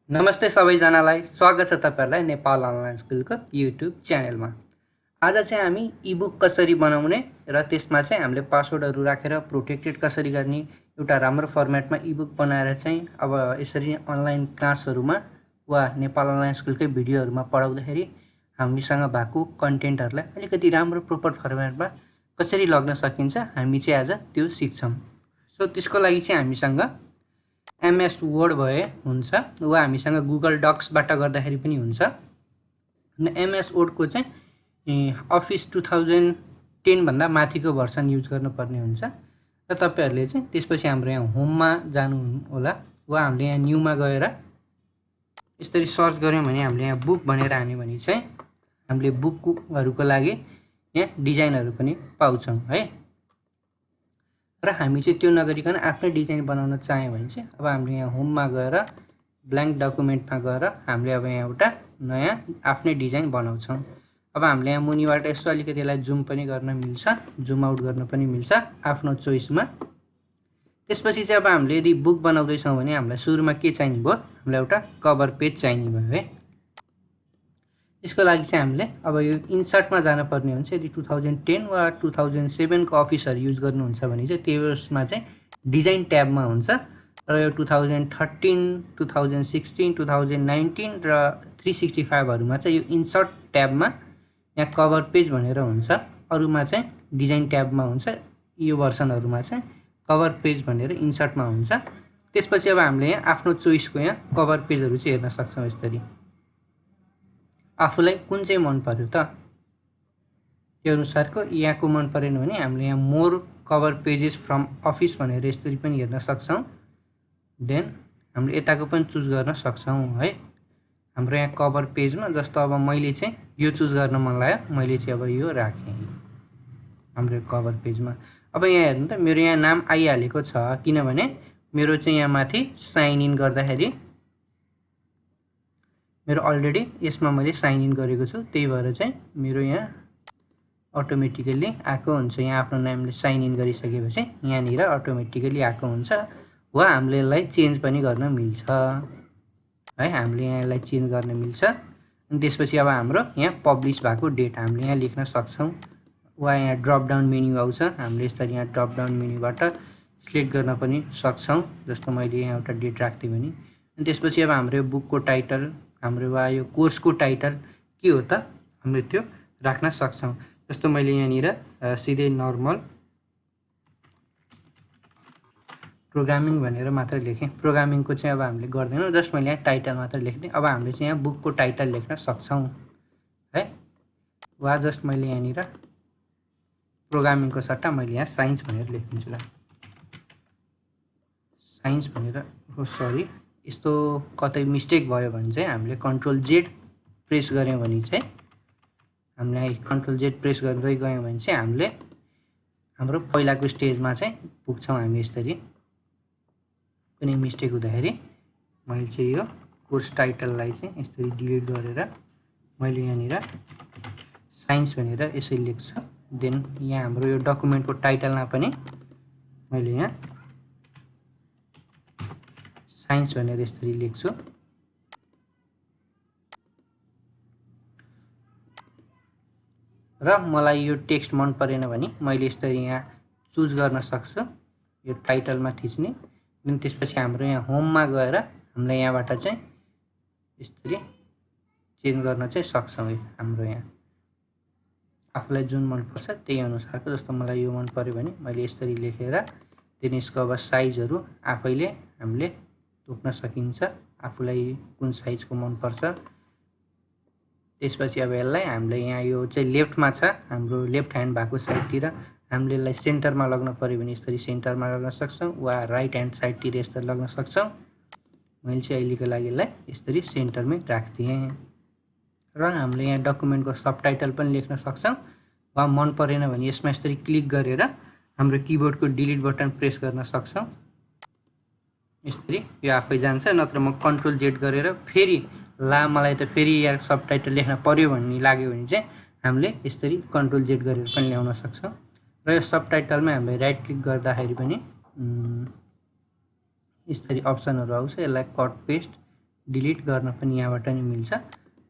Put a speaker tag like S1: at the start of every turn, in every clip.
S1: नमस्ते सबैजनालाई स्वागत छ तपाईहरुलाई नेपाल अनलाइन स्कुलको युट्युब च्यानलमा। आज चाहिँ हामी इबुक कसरी बनाउने र त्यसमा चाहिँ हामीले पासवर्डहरु राखेर प्रोटेक्टेड कसरी गर्ने एउटा राम्रो फर्मेटमा इबुक बनाएर चाहिँ अब यसरी अनलाइन क्लासहरुमा वा नेपाल अनलाइन स्कुलकै भिडियोहरुमा पढाउँदाखेरि हामीसँग भएको कन्टेन्टहरुलाई अलिकति राम्रो प्रोपर फर्मेटमा कसरी लग्न सकिन्छ हामी चाहिँ आज त्यो सिक्छौं। सो त्यसको लागि चाहिँ हामीसँग MS वर्ड भए हुन्छ वा हामीसँग गुगल डक्सबाट गर्दाखेरि पनि हुन्छ। MS वर्ड को चाहिँ अफिस 2010 भन्दा माथिको भर्सन युज गर्नुपर्ने हुन्छ र तपाईहरुले चाहिँ त्यसपछि हाम्रो यहाँ होममा जानु होला वा हामीले यहाँ न्यूमा गएर यसरी सर्च गर्यौं भने हामीले यहाँ बुक भनेर हान्यौं भने चाहिँ हामीले बुकहरुको लागि यहाँ डिजाइनहरु पनि पाउँछौं है। र हामी चाहिँ त्यो नगरिकन आफ्नै डिजाइन बनाउन चाह्यौं भने चाहिँ अब हामीले यहाँ होममा गएर ब्ल्याङ्क डकुमेन्टमा गएर हामीले अब यहाँ एउटा नयाँ आफ्नै डिजाइन बनाउँछौं। अब हामीले यहाँ मुनिबाट यसो अलिकति यसलाई जुम पनि गर्न मिल्छ, जुम आउट गर्न पनि मिल्छ आफ्नो चोइसमा। त्यसपछि चाहिँ अब हामीले यदि बुक बनाउँदै छौं भने हामीलाई सुरुमा के चाहिने भयो? हामीलाई एउटा कभर पेज चाहिने भयो है। यसको लागि चाहिँ हामीले अब यो इन्सर्टमा जान पर्ने हुन्छ। यदि 2010 वा 2007 को अफिसहरु युज गर्नुहुन्छ भने चाहिँ त्यसमा चाहिँ डिजाइन ट्याबमा हुन्छ र यो 2013, 2016, 2019 र 365 हरुमा चाहिँ यो इन्सर्ट ट्याबमा यहाँ कभर पेज भनेर हुन्छ, अरुमा चाहिँ डिजाइन ट्याबमा हुन्छ। यो भर्सनहरुमा चाहिँ कभर पेज भनेर इन्सर्टमा हुन्छ। त्यसपछि अब हामीले यहाँ आफ्नो चोइसको यहाँ कभर पेजहरु चाहिँ हेर्न सक्छौं। यसरी आफुलाई कुन चाहिँ मन पर्यो त त्यो अनुसारको यहाँको मन परेन भने हामीले यहाँ more cover pages from office भनेर यसरी पनि हेर्न सक्छौं। देन हामीले यताको पनि चुज गर्न सक्छौं है। हाम्रो यहाँ कभर पेजमा जस्तो अब मैले चाहिँ यो चुज गर्न मन लाग्यो, मैले चाहिँ अब यो राखे हाम्रो कभर पेजमा। अब यहाँ हेर्नु त मेरो यहाँ नाम आइहालेको छ किनभने मेरो चाहिँ यहाँ माथि साइन इन गर्दाखेरि मेरो अलरेडी यसमा मैले साइन इन गरेको छु, त्यही भएर चाहिँ मेरो यहाँ अटोमेटिकली आको हुन्छ। यहाँ आफ्नो नामले साइन इन गरिसकेपछि यहाँ निर अटोमेटिकली आको हुन्छ वा हामीले यसलाई चेन्ज पनि गर्न मिल्छ है। हामीले यहाँ यसलाई चेन्ज गर्न मिल्छ। अनि त्यसपछि अब हाम्रो यहाँ पब्लिश भएको डेट हामीले यहाँ लेख्न सक्छौं वा यहाँ ड्रप डाउन मेन्यु आउँछ, हामीले यसरी यहाँ ड्रप डाउन मेन्युबाट सिलेक्ट गर्न पनि सक्छौं। जस्तो मैले यहाँ एउटा डेट राख्थे भने अनि त्यसपछि अब हाम्रो बुकको टाइटल हाम्रो वा यो कोर्सको टाइटल के हो त हामीले त्यो राख्न सक्छौं। जस्तो मैले यहाँ निर सिधै नर्मल प्रोग्रामिङ भनेर मात्र लेखेँ। प्रोग्रामिङको चाहिँ अब हामीले गर्दैनौं, जस्ट मैले यहाँ टाइटल मात्र लेख्दै। अब हामीले चाहिँ यहाँ बुकको टाइटल लेख्न सक्छौं है। वा जस्ट मैले यहाँ निर प्रोग्रामिङको सट्टा मैले यहाँ साइन्स भनेर लेख्दिन्छु ल। साइन्स भनेर सरी यस्तो कतै मिस्टेक भयो भने चाहिँ हामीले कन्ट्रोल जेड प्रेस गर्यौं भने चाहिँ हामीले कन्ट्रोल जेड प्रेस गर्दै गयौं भने चाहिँ हामीले हाम्रो पहिलाको स्टेजमा चाहिँ पुग्छौं हामी। यसरी कुनै मिस्टेक हुँदाखेरि मैले चाहिँ यो कोर्स टाइटललाई चाहिँ यसरी डिलिट गरेर मैले यहाँ निर साइन्स भनेर यसरी लेख्छु। देन यहाँ हाम्रो यो डकुमेन्टको टाइटलमा पनि मैले यहाँ साइन्स भनेर यसरी लेख्छु। र मलाई यो टेक्स्ट मन परेन भने मैले यसरी यहाँ चुज गर्न सक्छु, यो टाइटलमा थिच्ने। अनि त्यसपछि हाम्रो यहाँ होममा गएर हामीले यहाँबाट चाहिँ यसरी चेन्ज गर्न चाहिँ सक्छौं। हाम्रो यहाँ आफुलाई जुन मन पर्छ त्यही अनुसारको, जस्तो मलाई यो मन पर्यो भने मैले यसरी लेखेर देन यसको अब साइजहरु आफैले हामीले तोक्न सकिन्छ, आफुलाई कुन साइजको मन पर्छ। त्यसपछि अब यसलाई हामीले यहाँ यो चाहिँ लेफ्टमा छ, हाम्रो लेफ्ट ह्यान्ड भएको साइडतिर हामीले यसलाई सेन्टरमा लग्न पर्यो भने यसरी सेन्टरमा लग्न सक्छौं वा राइट ह्यान्ड साइडतिर यसरी लग्न सक्छौं। मैले चाहिँ अहिलेको लागि यसलाई यसरी सेन्टरमै राख्दिएँ। र हामीले यहाँ डकुमेन्टको सबटाइटल पनि लेख्न सक्छौं वा मन परेन भने यसमा यसरी क्लिक गरेर हाम्रो किबोर्डको डिलिट बटन प्रेस गर्न सक्छौं। यसरी यो आफै जान्छ, नत्र म कन्ट्रोल जेड गरेर फेरि ला मलाई त फेरि यहाँ सबटाइटल लेख्न पर्यो भन्ने लाग्यो भने चाहिँ हामीले यसरी कन्ट्रोल जेड गरेर पनि ल्याउन सक्छौं। र यो सबटाइटलमा हामीले राइट क्लिक गर्दाखेरि पनि यसरी अप्सनहरु आउँछ, यसलाई कट पेस्ट डिलिट गर्न पनि यहाँबाट नि मिल्छ।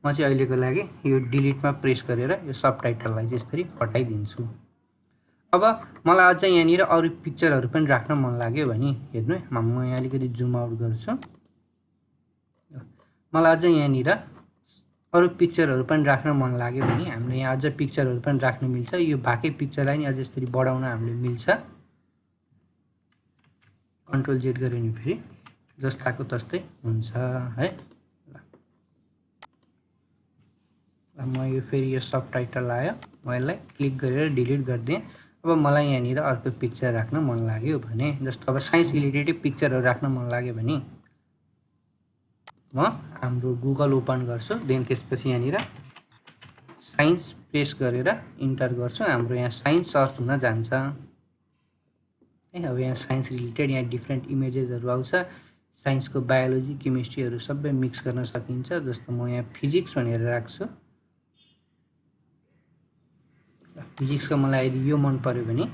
S1: म चाहिँ अहिलेको लागि यो डिलिटमा प्रेस गरेर यो सबटाइटललाई चाहिँ यसरी हटाइदिन्छु। अब मलाई अझ यहाँनिर अरू पिक्चरहरू पनि राख्न मन लाग्यो भने हेर्नु है, म यहाँ अलिकति जुम आउट गर्छु। मलाई अझ यहाँनिर अरू पिक्चरहरू पनि राख्न मन लाग्यो भने हामीले यहाँ अझ पिक्चरहरू पनि राख्न मिल्छ। यो भएकै पिक्चरलाई नि अझ यसरी बढाउन हामीले मिल्छ। कन्ट्रोल जेड गऱ्यो भने फेरि जस्ताको तस्तै हुन्छ है। म यो फेरि यो सबटाइटल आयो, म यसलाई क्लिक गरेर डिलिट गरिदिएँ। अब मलाई यहाँनिर अर्को पिक्चर राख्न मन लाग्यो भने, जस्तो अब साइन्स रिलेटेड पिक्चरहरू राख्न मन लाग्यो भने म हाम्रो गुगल ओपन गर्छु। देन त्यसपछि यहाँनिर साइन्स प्रेस गरेर इन्टर गर्छु। हाम्रो यहाँ साइन्स सर्च हुन जान्छ है। अब यहाँ साइन्स रिलेटेड यहाँ डिफ्रेन्ट इमेजेसहरू आउँछ। साइन्सको बायोलोजी, केमिस्ट्रीहरू सबै मिक्स गर्न सकिन्छ। जस्तो म यहाँ फिजिक्स भनेर राख्छु। फिजिक्सको मलाई यदि यो मन पर्यो भने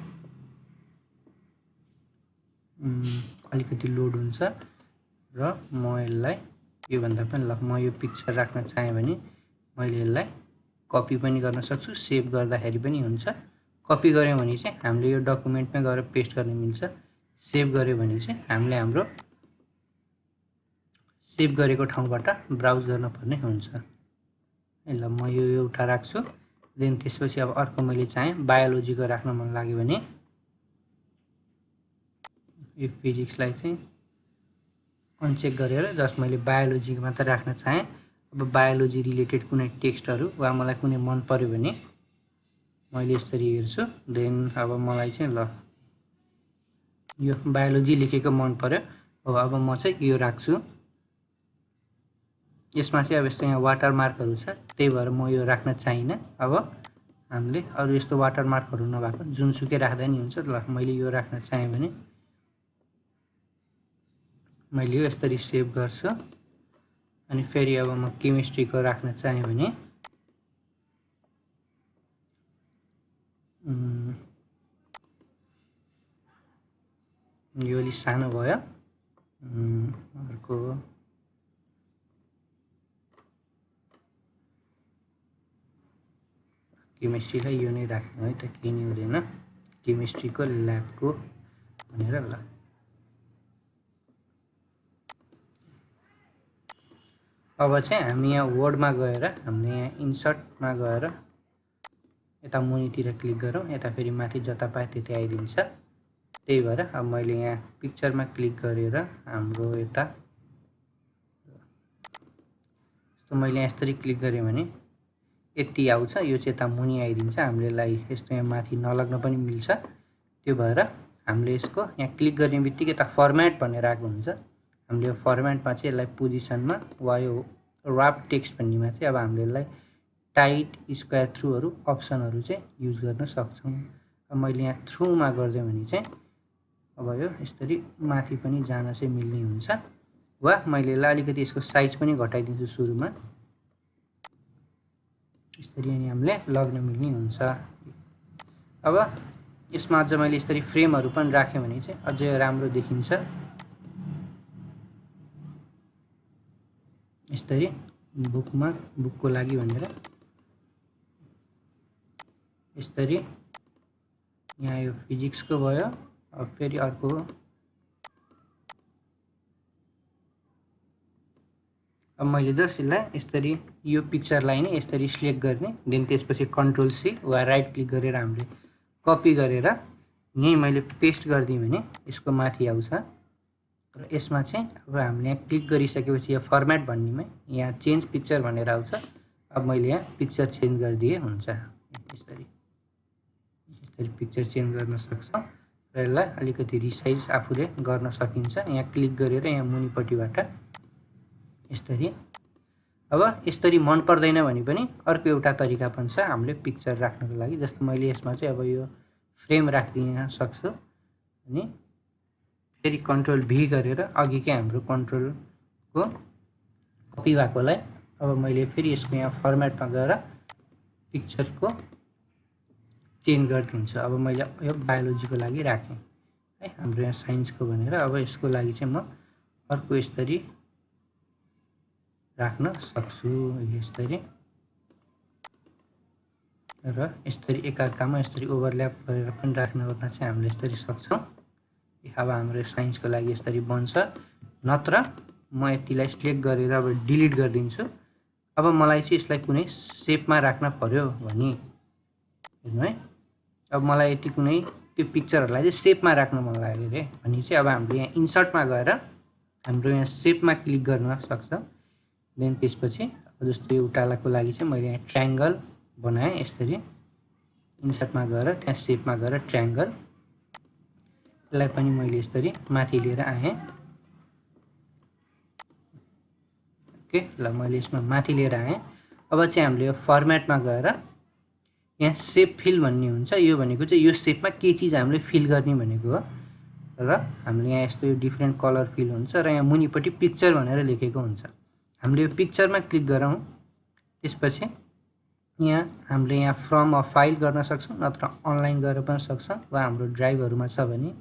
S1: अलिकति लोड हुन्छ र म यसलाई योभन्दा पनि ल म यो पिक्चर राख्न चाहेँ भने मैले यसलाई कपी पनि गर्न सक्छु, सेभ गर्दाखेरि पनि हुन्छ। कपी गऱ्यौँ भने चाहिँ हामीले यो डकुमेन्टमै गएर पेस्ट गर्न मिल्छ। सेभ गऱ्यो भने चाहिँ हामीले हाम्रो सेभ गरेको ठाउँबाट ब्राउज गर्नुपर्ने हुन्छ। ल म यो एउटा राख्छु। देन त्यसपछि अब अर्को मैले चाहेँ बायोलोजीको राख्न मन लाग्यो भने यो फिजिक्सलाई चाहिँ अनचेक गरेर जस्ट मैले बायोलोजीको मात्र राख्न चाहेँ। अब बायोलोजी रिलेटेड कुनै टेक्स्टहरू वा मलाई कुनै मन पर्यो भने मैले यसरी हेर्छु। देन अब मलाई चाहिँ ल यो बायोलोजी लेखेको मन पर्यो, अब म चाहिँ यो राख्छु। यसमा चाहिँ अब यस्तो यहाँ वाटरमार्कहरू छ, त्यही भएर म यो राख्न चाहिनँ। अब हामीले अरू यस्तो वाटरमार्कहरू नभएको जुनसुकै राख्दा नि हुन्छ। ल मैले यो राख्न चाहेँ भने मैले यो यसरी सेभ गर्छु। अनि फेरि अब म केमिस्ट्रीको राख्न चाहेँ भने यो अलिक सानो भयो। अर्को केमिस्ट्रीलाई यो नै राख्नु है त, केही नि हुँदैन। केमिस्ट्रीको ल्याबको भनेर ल अब चाहिँ हामी यहाँ वर्डमा गएर हामीले यहाँ इन्सर्टमा गएर यता मुनितिर क्लिक गरौँ। यता फेरि माथि जता पाए त्यतै आइदिन्छ। त्यही भएर अब मैले यहाँ पिक्चरमा क्लिक गरेर हाम्रो यता मैले यहाँ यसरी क्लिक गरेँ भने यति आउँछ। यो चाहिँ यता मुनि आइदिन्छ। हामीले यसलाई यस्तो यहाँ माथि नलग्न पनि मिल्छ। त्यो भएर हामीले यसको यहाँ क्लिक गर्ने बित्तिकै यता फर्मेट भनेर आएको हुन्छ। हामीले यो फर्मेटमा चाहिँ यसलाई पोजिसनमा वा यो ऱ्याप टेक्स्ट भन्नेमा चाहिँ अब हामीले यसलाई टाइट, स्क्वायर, थ्रुहरू अप्सनहरू चाहिँ युज गर्न सक्छौँ। अब मैले यहाँ थ्रुमा गरिदिएँ भने चाहिँ अब यो यसरी माथि पनि जान चाहिँ मिल्ने हुन्छ। वा मैले यसलाई अलिकति यसको साइज पनि घटाइदिन्छु सुरुमा, यसरी अनि हामीले लग्न मिल्ने हुन्छ। अब यसमा अझ मैले यसरी फ्रेमहरू पनि राखेँ भने चाहिँ अझै राम्रो देखिन्छ। यसरी बुकमा बुकको लागि भनेर यसरी यहाँ यो फिजिक्सको भयो। अब फेरि अर्को अब मैले जस्ट यसलाई यसरी यो पिक्चरलाई नै यसरी सिलेक्ट गर्ने। देन त्यसपछि कन्ट्रोल सी वा राइट क्लिक गरेर हामीले कपी गरेर यहीँ मैले पेस्ट गरिदिएँ भने यसको माथि आउँछ। र यसमा चाहिँ अब हामीले यहाँ क्लिक गरिसकेपछि यो फर्मेट भन्नेमा यहाँ चेन्ज पिक्चर भनेर आउँछ। अब मैले यहाँ पिक्चर चेन्ज गरिदिए हुन्छ। यसरी पिक्चर चेन्ज गर्न सक्छ र यसलाई अलिकति रिसाइज आफूले गर्न सकिन्छ। यहाँ क्लिक गरेर यहाँ मुनिपट्टिबाट यसरी। अब यसरी मन पर्दैन भने पनि अर्को एउटा तरिका पनि छ हामीले पिक्चर राख्नको लागि। जस्तो मैले यसमा चाहिँ अब यो फ्रेम राखिदिन सक्छु अनि फेरि कन्ट्रोल भी गरेर अघिकै हाम्रो कन्ट्रोलको कपी भएकोलाई अब मैले फेरि यसको यहाँ फर्मेटमा गएर पिक्चरको चेन्ज गरिदिन्छु। अब मैले यो बायोलोजीको लागि राखेँ है, हाम्रो यहाँ साइन्सको भनेर। अब यसको लागि चाहिँ म अर्को यसरी राख्न सक्छु यसरी र यसरी एकअर्कामा यसरी ओभरल्याप गरेर पनि राख्न चाहिँ हामीले यसरी सक्छौँ। अब हाम्रो साइन्सको लागि यसरी बन्छ। नत्र म यतिलाई सिलेक्ट गरेर अब डिलिट गरिदिन्छु। अब मलाई चाहिँ यसलाई कुनै सेपमा राख्न पर्यो भने हेर्नु है, अब मलाई यति कुनै त्यो पिक्चरहरूलाई चाहिँ सेपमा राख्न मन लाग्यो अरे भने चाहिँ अब हामीले यहाँ इन्सर्टमा गएर हाम्रो यहाँ सेपमा क्लिक गर्न सक्छ। देन त्यसपछि जस्तो एउटाको लागि चाहिँ मैले यहाँ ट्रायङ्गल बनाएँ। यसरी इन्सर्टमा गएर त्यहाँ सेपमा गएर ट्रायङ्गल, यसलाई पनि मैले यसरी माथि लिएर आएँ। ओके, ल मैले यसमा माथि लिएर आएँ। अब चाहिँ हामीले यो फर्मेटमा गएर यहाँ सेप फिल भन्ने हुन्छ। यो भनेको चाहिँ यो सेपमा के चिज हामीले फिल गर्ने भनेको हो। र हामीले यहाँ यस्तो यो डिफ्रेन्ट कलर फिल हुन्छ र यहाँ मुनिपट्टि पिक्चर भनेर लेखेको हुन्छ। हामीले यो पिक्चरमा क्लिक गरौँ। त्यसपछि यहाँ हामीले यहाँ फ्रम अ फाइल गर्न सक्छौँ, नत्र अनलाइन गरेर पनि सक्छौँ, वा हाम्रो ड्राइभहरूमा छ भने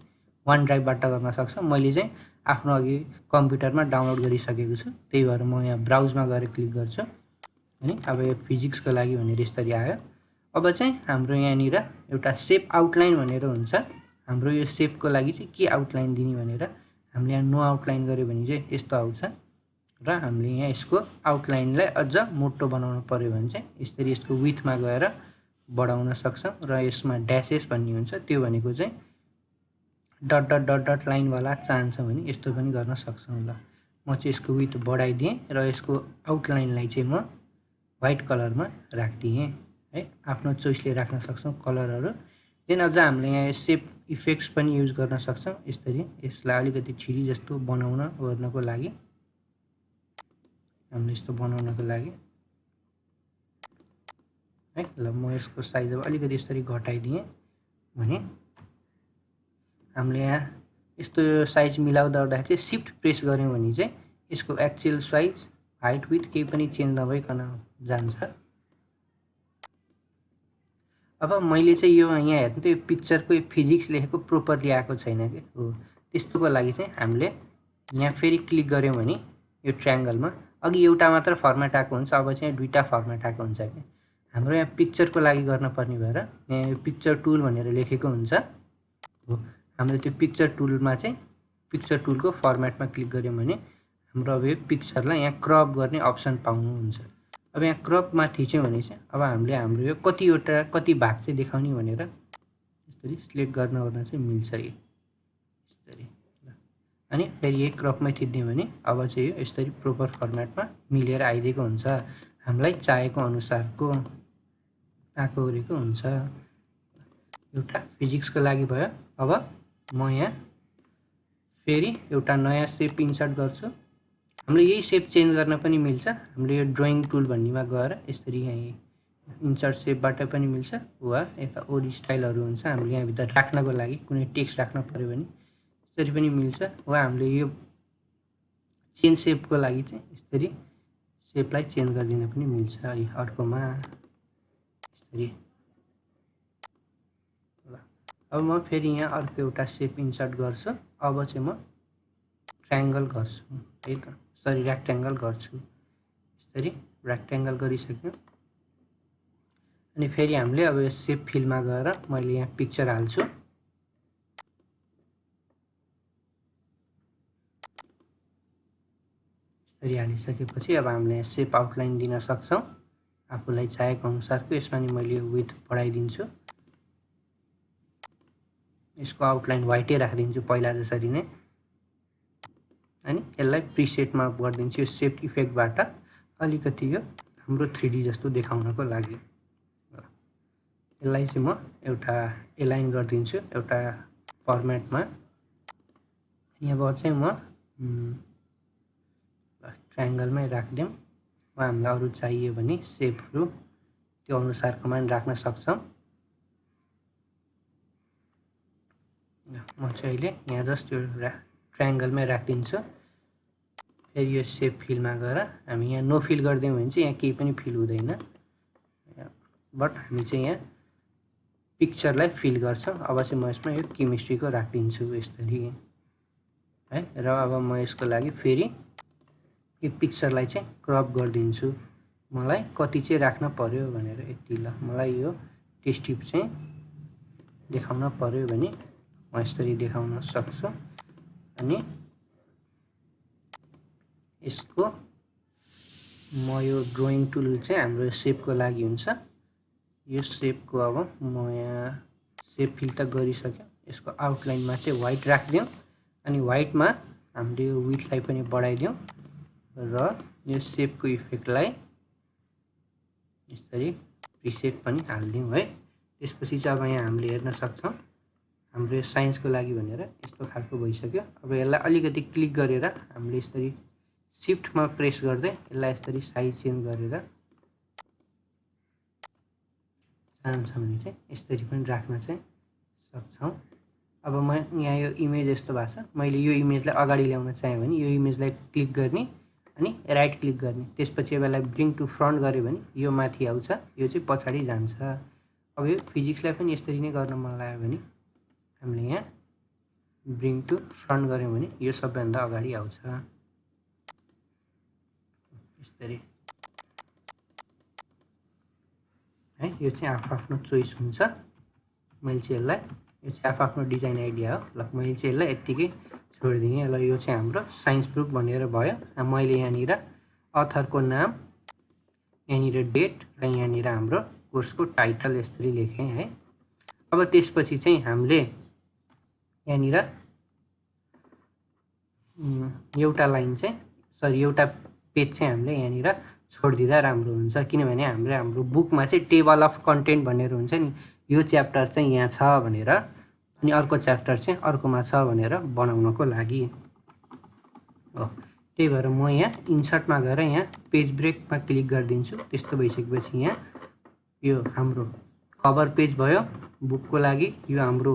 S1: वान ड्राइभबाट गर्न सक्छौँ। मैले चाहिँ आफ्नो अघि कम्प्युटरमा डाउनलोड गरिसकेको छु, त्यही भएर म यहाँ ब्राउजमा गएर क्लिक गर्छु। अनि अब यो फिजिक्सको लागि भनेर यसरी आयो। अब चाहिँ हाम्रो यहाँनिर एउटा सेप आउटलाइन भनेर हुन्छ। हाम्रो यो सेपको लागि चाहिँ के आउटलाइन दिने भनेर हामीले यहाँ नो आउटलाइन गऱ्यो भने चाहिँ यस्तो आउँछ। र हामीले यहाँ यसको आउटलाइनलाई अझ मोटो बनाउनु पर्यो भने चाहिँ यसरी यसको विथमा गएर बढाउन सक्छौँ। र यसमा ड्यासेस भन्ने हुन्छ, त्यो भनेको चाहिँ डट डट डट डट लाइनवाला चाहन्छ भने यस्तो पनि गर्न सक्छौँ। ल म चाहिँ यसको विथ बढाइदिएँ र यसको आउटलाइनलाई चाहिँ म वाइट कलरमा राखिदिएँ है। आफ्नो चोइसले राख्न सक्छौँ कलरहरू। देन अझ हामीले यहाँ सेप इफेक्ट्स पनि युज गर्न सक्छौँ। यसरी यसलाई अलिकति छिरी जस्तो बनाउन गर्नको लागि, हामीले यस्तो बनाउनको लागि है। ल म यसको साइज अब अलिकति यसरी घटाइदिएँ भने हामीले यहाँ यस्तो साइज मिलाउँदा ओर्दाखेरि चाहिँ सिफ्ट प्रेस गऱ्यौँ भने चाहिँ यसको एक्चुअल साइज हाइट विथ केही पनि चेन्ज नभइकन जान्छ। अब मैले चाहिँ यो यहाँ हेर्नु त यो पिक्चरको यो फिजिक्स लेखेको प्रोपरली आएको छैन कि हो, त्यस्तोको लागि चाहिँ हामीले यहाँ फेरि क्लिक गऱ्यौँ भने यो ट्रायङ्गलमा अघि एउटा मात्र फर्मेट आएको हुन्छ, अब चाहिँ दुईवटा फर्मेट आएको हुन्छ कि। हाम्रो यहाँ पिक्चरको लागि गर्नुपर्ने भएर यहाँ यो पिक्चर टुल भनेर लेखेको हुन्छ हो। हामीले त्यो पिक्चर टुलमा चाहिँ पिक्चर टुलको फर्मेटमा क्लिक गऱ्यौँ भने हाम्रो अब यो पिक्चरलाई यहाँ क्रप गर्ने अप्सन पाउनुहुन्छ। अब यहाँ क्रपमा थिच्यौँ भने चाहिँ अब हामीले हाम्रो यो कति भाग चाहिँ देखाउने भनेर यसरी सिलेक्ट गर्न चाहिँ मिल्छ यसरी। अनि फेरि यही क्रपमै थिच्दियौँ भने अब चाहिँ यो यसरी प्रोपर फर्मेटमा मिलेर आइदिएको हुन्छ, हामीलाई चाहेको अनुसारको आएको गरेको हुन्छ। एउटा फिजिक्सको लागि भयो। अब म यहाँ फेरि एउटा नयाँ सेप इन्सर्ट गर्छु। हामीले यही सेप चेन्ज गर्न पनि मिल्छ। हामीले यो ड्रइङ टुल भन्नेमा गएर यसरी यहाँ इन्सर्ट सेपबाट पनि मिल्छ, वा यता ओडी स्टाइलहरू हुन्छ। हामीले यहाँभित्र राख्नको लागि कुनै टेक्स्ट राख्न पऱ्यो भने यसरी पनि मिल्छ, वा हामीले यो चेन्ज सेपको लागि चाहिँ यसरी सेपलाई चेन्ज गरिदिन पनि मिल्छ है अर्कोमा यसरी। ल अब म फेरि यहाँ अर्को एउटा सेप इन्सर्ट गर्छु। अब चाहिँ म ट्रायङ्गल गर्छु है त, सरी रेक्ट्याङ्गल गर्छु। यसरी रेक्ट्याङ्गल गरिसक्यो। अनि फेरि हामीले अब यो सेप फिलमा गएर मैले यहाँ पिक्चर हाल्छु। यसरी हालिसकेपछि अब हामीले यहाँ सेप आउटलाइन दिन सक्छौँ आफूलाई चाहेको अनुसारको। यसमा नि मैले विथ बढाइदिन्छु, यसको आउटलाइन वाइटै राखिदिन्छु पहिला जसरी नै। अनि यसलाई प्रिसेटमा गरिदिन्छु यो सेप इफेक्टबाट अलिकति यो हाम्रो 3D जस्तो देखाउनको लागि। यसलाई चाहिँ म एउटा एलाइन गरिदिन्छु एउटा फर्मेटमा। यहाँबाट चाहिँ म ट्रायङ्गलमै राखिदिउँ, वा हामीलाई अरू चाहियो भने सेपहरू त्यो अनुसारकोमा पनि राख्न सक्छौँ। म चाहिँ अहिले यहाँ जस्ट यो ट्रायङ्गलमै राखिदिन्छु। फेरि यो सेप फिलमा गएर हामी यहाँ नो फिल गरिदियौँ भने चाहिँ यहाँ केही पनि फिल हुँदैन, बट हामी चाहिँ यहाँ पिक्चरलाई फिल गर्छौँ। अब चाहिँ म यसमा यो केमिस्ट्रीको राखिदिन्छु यसरी है। र अब म यसको लागि फेरि यो पिक्चरलाई चाहिँ क्रप गरिदिन्छु। मलाई कति चाहिँ राख्न पर्यो भनेर यति ल मलाई यो टेस्ट ट्युब चाहिँ देखाउन पर्यो भने म यसरी देखाउन सक्छु। अनि यसको म यो ड्रइङ टुल चाहिँ हाम्रो सेपको लागि हुन्छ। यो सेपको अब म यहाँ सेप फिल त गरिसक्यो। यसको आउटलाइनमा चाहिँ व्हाइट राखिदिउँ अनि व्हाइटमा हामीले यो विड्थलाई पनि बढाइदिउँ र यो सेपको इफेक्टलाई यसरी प्रिसेट पनि हालिदिउँ है। त्यसपछि चाहिँ अब यहाँ हामीले हेर्न सक्छौँ हाम्रो यो साइन्सको लागि भनेर यस्तो खालको भइसक्यो। अब यसलाई अलिकति क्लिक गरेर हामीले यसरी शिफ्टमा प्रेस गर्दै यसलाई यसरी साइज चेन्ज गरेर चाहन्छ भने चाहिँ यसरी पनि राख्न चाहिँ सक्छौँ। अब म यहाँ यो इमेज यस्तो भएको छ। मैले यो इमेजलाई अगाडि ल्याउन चाहेँ भने यो इमेजलाई क्लिक गर्ने अनि राइट क्लिक गर्ने। त्यसपछि अब यसलाई ब्रिङ टु फ्रन्ट गऱ्यो भने यो माथि आउँछ, यो चाहिँ पछाडि जान्छ। अब यो फिजिक्सलाई पनि यसरी नै गर्न मन लाग्यो भने हामीले यहाँ ब्रिङ टु फ्रन्ट गऱ्यौँ भने यो सबैभन्दा अगाडि आउँछ यसरी है। यो चाहिँ आफ्नो चोइस हुन्छ। मैले चाहिँ यसलाई यो चाहिँ आफ्नो डिजाइन आइडिया हो। ल मैले चाहिँ यसलाई यत्तिकै छोडिदिएँ। ल यो चाहिँ हाम्रो साइन्स प्रुफ भनेर भयो। मैले यहाँनिर अथरको नाम, यहाँनिर डेट र यहाँनिर हाम्रो कोर्सको टाइटल यसरी लेखेँ है। अब त्यसपछि चाहिँ हामीले यहाँनिर एउटा लाइन चाहिँ एउटा पेज चाहिँ हामीले यहाँनिर छोडिदिँदा राम्रो हुन्छ। किनभने हाम्रो बुकमा चाहिँ टेबल अफ कन्टेन्ट भनेर हुन्छ नि, यो च्याप्टर चाहिँ यहाँ छ भनेर अनि अर्को च्याप्टर चाहिँ अर्कोमा छ भनेर बनाउनको लागि हो। त्यही भएर म यहाँ इन्सर्टमा गएर यहाँ पेज ब्रेकमा क्लिक गरिदिन्छु। त्यस्तो भइसकेपछि यहाँ यो हाम्रो कभर पेज भयो बुकको लागि, यो हाम्रो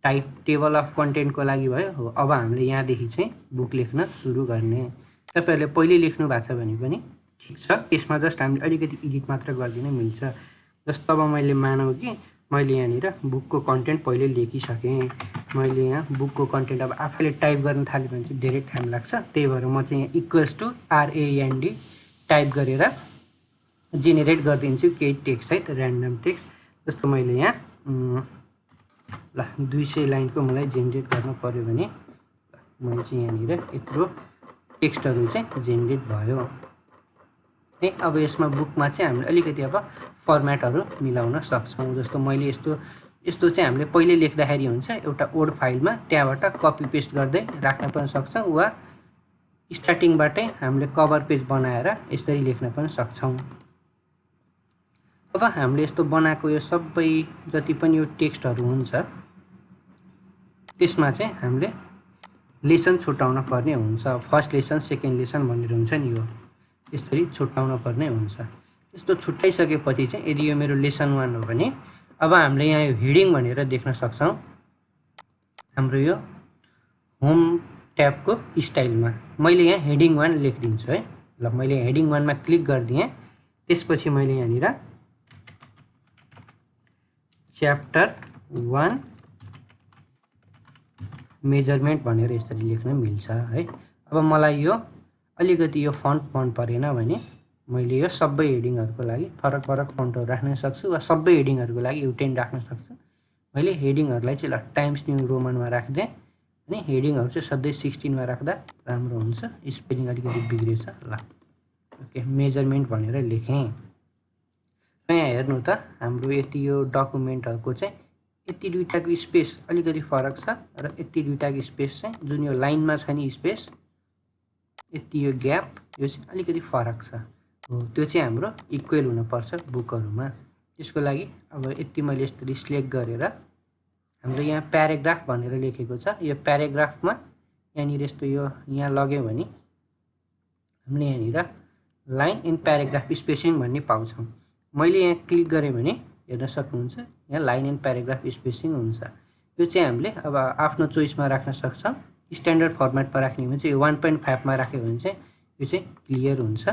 S1: टेबल अफ कन्टेन्टको लागि भयो हो। अब हामीले यहाँदेखि चाहिँ बुक लेख्न सुरु गर्ने। तपाईहरुले पहिले लेख्नु भएको छ भने पनि ठिक छ, त्यसमा जस्ट हामीले अलिकति एडिट मात्र गरिदिन मिल्छ। जस्तो अब मैले मानौँ कि मैले यहाँनिर बुकको कन्टेन्ट पहिले लेखिसकेँ। मैले यहाँ बुकको कन्टेन्ट अब आफैले टाइप गर्न थाल्यो भने चाहिँ धेरै टाइम लाग्छ। त्यही भएर म चाहिँ इक्वल्स टु RAND टाइप गरेर जेनेरेट गरिदिन्छु केही टेक्स्ट है, ऱ्यान्डम टेक्स्ट। जस्तो मैले यहाँ ल 200 लाइनको मलाई जेनेरेट गर्न पर्यो भने मैले चाहिँ यहाँनिर यत्रो टेक्स्टहरू चाहिँ जेनेरेट भयो है। अब यसमा बुकमा चाहिँ हामीले अलिकति अब फर्मेटहरू मिलाउन सक्छौँ। जस्तो मैले यस्तो चाहिँ हामीले पहिले लेख्दाखेरि हुन्छ एउटा वर्ड फाइलमा, त्यहाँबाट कपी पेस्ट गर्दै राख्न पनि सक्छौँ वा स्टार्टिङबाटै हामीले कभर पेज बनाएर यसरी लेख्न पनि सक्छौँ। अब हामीले यस्तो बनाएको यो सबै जति पनि यो टेक्स्टहरू हुन्छ त्यसमा चाहिँ हामीले लेसन छुटाउन पर्ने हुन्छ। फर्स्ट लेसन, सेकेन्ड लेसन भनेर हुन्छ नि, यो यसरी छुटाउन पर्ने हुन्छ। यस्तो छुट्याइसकेपछि चाहिँ यदि यो मेरो लेसन 1 हो भने अब हामीले यहाँ यो हेडिङ भनेर देख्न सक्छौँ हाम्रो यो होम ट्याबको स्टाइलमा। मैले यहाँ हेडिङ 1 लेखिदिन्छु है। ल मैले हेडिङ 1 मा क्लिक गरिदिएँ। त्यसपछि मैले यहाँनिर च्याप्टर 1 मेजरमेन्ट भनेर यसरी लेख्न मिल्छ है। अब मलाई यो अलिकति यो फन्ट मन परेन भने मैले यो सबै हेडिङहरूको लागि फरक फरक फन्टहरू राख्न सक्छु वा सबै हेडिङहरूको लागि एउटै राख्न सक्छु। मैले हेडिङहरूलाई चाहिँ ल टाइम्स न्यू रोमनमा राख्दिएँ अनि हेडिङहरू चाहिँ सधैँ 16 मा राख्दा राम्रो हुन्छ। स्पेलिङ अलिकति बिग्रेछ। ल ओके, मेजरमेन्ट भनेर लेखेँ। यहाँ हेर्नु त हाम्रो यति यो डकुमेन्टहरूको चाहिँ यति दुईटाको स्पेस अलिकति फरक छ र यति दुईटाको स्पेस चाहिँ जुन यो लाइनमा छ नि स्पेस, यति यो ग्याप, यो चाहिँ अलिकति फरक छ हो। त्यो चाहिँ हाम्रो इक्वल हुनुपर्छ बुकहरूमा। त्यसको लागि अब यति मैले यसरी सिलेक्ट गरेर हाम्रो यहाँ प्याराग्राफ भनेर लेखेको छ, यो प्याराग्राफमा यहाँनिर यस्तो यो यहाँ लग्यो भने हामीले यहाँनिर लाइन एन्ड प्याराग्राफ स्पेसिङ भन्ने पाउँछौँ। मैले यहाँ क्लिक गरेँ भने हेर्न सक्नुहुन्छ यहाँ लाइन एन्ड प्याराग्राफ स्पेसिङ हुन्छ। यो चाहिँ हामीले अब आफ्नो चोइसमा राख्न सक्छौँ। स्ट्यान्डर्ड फर्मेटमा राख्ने भने चाहिँ 1.5 मा राख्यो भने चाहिँ यो चाहिँ क्लियर हुन्छ।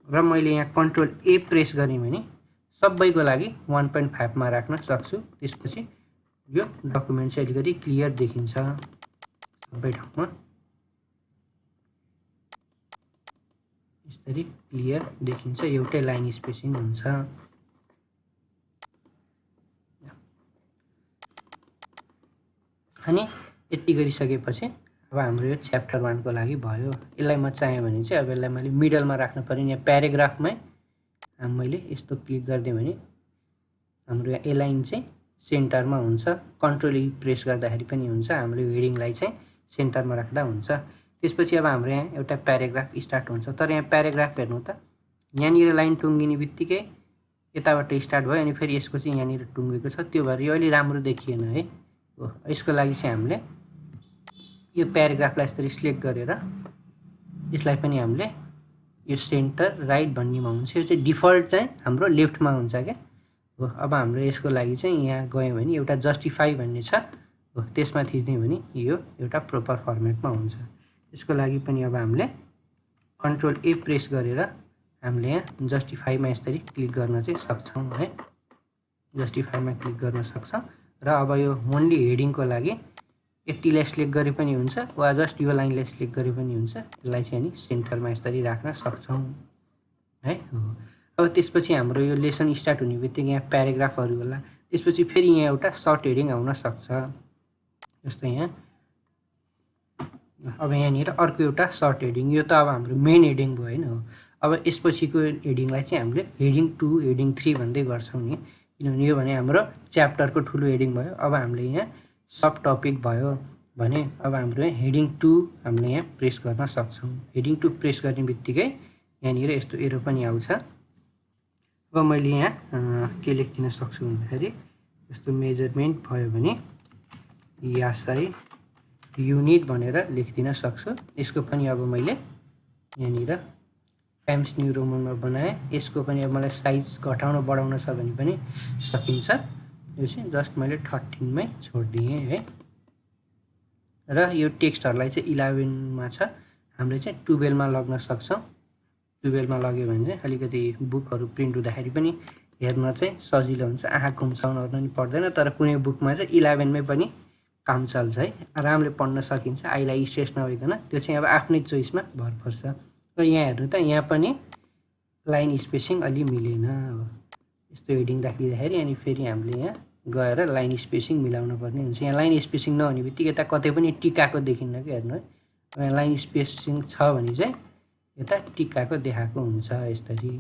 S1: र मैले यहाँ कन्ट्रोल A प्रेस गरेँ भने सबैको लागि 1.5 मा राख्न सक्छु। त्यसपछि यो डकुमेन्ट चाहिँ अलिकति क्लियर देखिन्छ सबै ठाउँमा। यसरी क्लियर देखिन्छ, एउटै लाइन स्पेसिङ हुन्छ। अनि यति गरिसकेपछि अब हाम्रो यो च्याप्टर 1 को लागि भयो। यसलाई म चाहे भने चाहिँ अब यसलाई मैले मिडलमा राख्न पर्यो। यहाँ प्याराग्राफमै मैले यस्तो क्लिक गरिदिएँ भने हाम्रो यहाँ एलाइन चाहिँ सेन्टरमा हुन्छ। कन्ट्रोल ई प्रेस गर्दाखेरि पनि हुन्छ। हाम्रो हेडिङलाई चाहिँ सेन्टरमा राख्दा हुन्छ। त्यसपछि अब हाम्रो यहाँ एउटा प्याराग्राफ स्टार्ट हुन्छ। तर यहाँ प्याराग्राफ हेर्नु त, यहाँनिर लाइन टुङ्गिने बित्तिकै यताबाट स्टार्ट भयो अनि फेरि यसको चाहिँ यहाँनिर टुङ्गेको छ। त्यो भएर यो अहिले राम्रो देखिएन है। हो, यसको लागि चाहिँ हामीले यो प्याराग्राफलाई यसरी सिलेक्ट गरेर यसलाई पनि हामीले यो सेन्टर राइट भन्नेमा हुन्छ। यो चाहिँ डिफल्ट चाहिँ हाम्रो लेफ्टमा हुन्छ क्या। हो, अब हाम्रो यसको लागि चाहिँ यहाँ गयौँ भने एउटा जस्टिफाई भन्ने छ। हो, त्यसमा थिच्ने भने यो एउटा प्रोपर फर्मेटमा हुन्छ। यसको लागि पनि अब हामीले कन्ट्रोल ए प्रेस गरेर हामीले यहाँ जस्टिफाईमा यसरी क्लिक गर्न चाहिँ सक्छौँ है। जस्टिफाईमा क्लिक गर्न सक्छौँ। र अब यो ओन्ली हेडिङको लागि यतिलाई सिलेक्ट गरे पनि हुन्छ वा जस्ट यो लाइनलाई सिलेक्ट गरे पनि हुन्छ। यसलाई चाहिँ अनि सेन्टरमा यसरी राख्न सक्छौँ है। हो, अब त्यसपछि हाम्रो यो लेसन स्टार्ट हुने बित्तिकै यहाँ प्याराग्राफहरू होला। त्यसपछि फेरि यहाँ एउटा सर्ट हेडिङ आउन सक्छ। जस्तो यहाँ अब यहाँनिर अर्को एउटा सर्ट हेडिङ, यो त अब हाम्रो मेन हेडिङ भयो होइन। हो, अब यसपछिको हेडिङलाई चाहिँ हामीले हेडिङ 2 हेडिङ 3 भन्दै गर्छौँ नि, किनभने यो भने हाम्रो च्याप्टरको ठुलो हेडिङ भयो। अब हामीले यहाँ सब टपिक भयो भने अब हाम्रो यहाँ हेडिङ 2 हामीले यहाँ प्रेस गर्न सक्छौँ। हेडिङ 2 प्रेस गर्ने बित्तिकै यहाँनिर यस्तो एरो पनि आउँछ। अब मैले यहाँ के लेखिदिन सक्छु भन्दाखेरि यस्तो मेजरमेन्ट भयो भने यासाई युनिट भनेर लेखिदिन सक्छु। यसको पनि अब मैले यहाँनिर टाइम्स न्यू रोमनमा बनाएँ। यसको पनि अब मलाई साइज घटाउन बढाउन छ भने पनि सकिन्छ। यो चाहिँ जस्ट मैले 13 मै छोडिदिएँ है। र यो टेक्स्टहरूलाई चाहिँ 11 मा छ, हामीले चाहिँ 12 मा लग्न सक्छौँ। 12 मा लग्यो भने चाहिँ अलिकति बुकहरू प्रिन्ट हुँदाखेरि पनि हेर्न चाहिँ सजिलो हुन्छ, आँखा घुम्साउन पनि पर्दैन। तर कुनै बुकमा चाहिँ 11 मै पनि काम चल्छ है, आरामले पढ्न सकिन्छ, आइलाई स्ट्रेस नभइकन। त्यो चाहिँ अब आफ्नै चोइसमा भर पर्छ। र यहाँ हेर्नु त, यहाँ पनि लाइन स्पेसिङ अलि मिलेन। यस्तो हेडिङ राखिदिँदाखेरि अनि फेरि हामीले यहाँ गएर लाइन स्पेसिङ मिलाउनु पर्ने हुन्छ। यहाँ लाइन स्पेसिङ नहुने बित्तिकै यता कतै पनि टिकाको देखिन्न क्या। हेर्नु है, यहाँ लाइन स्पेसिङ छ भने चाहिँ यता टिकाको देखाएको हुन्छ यसरी।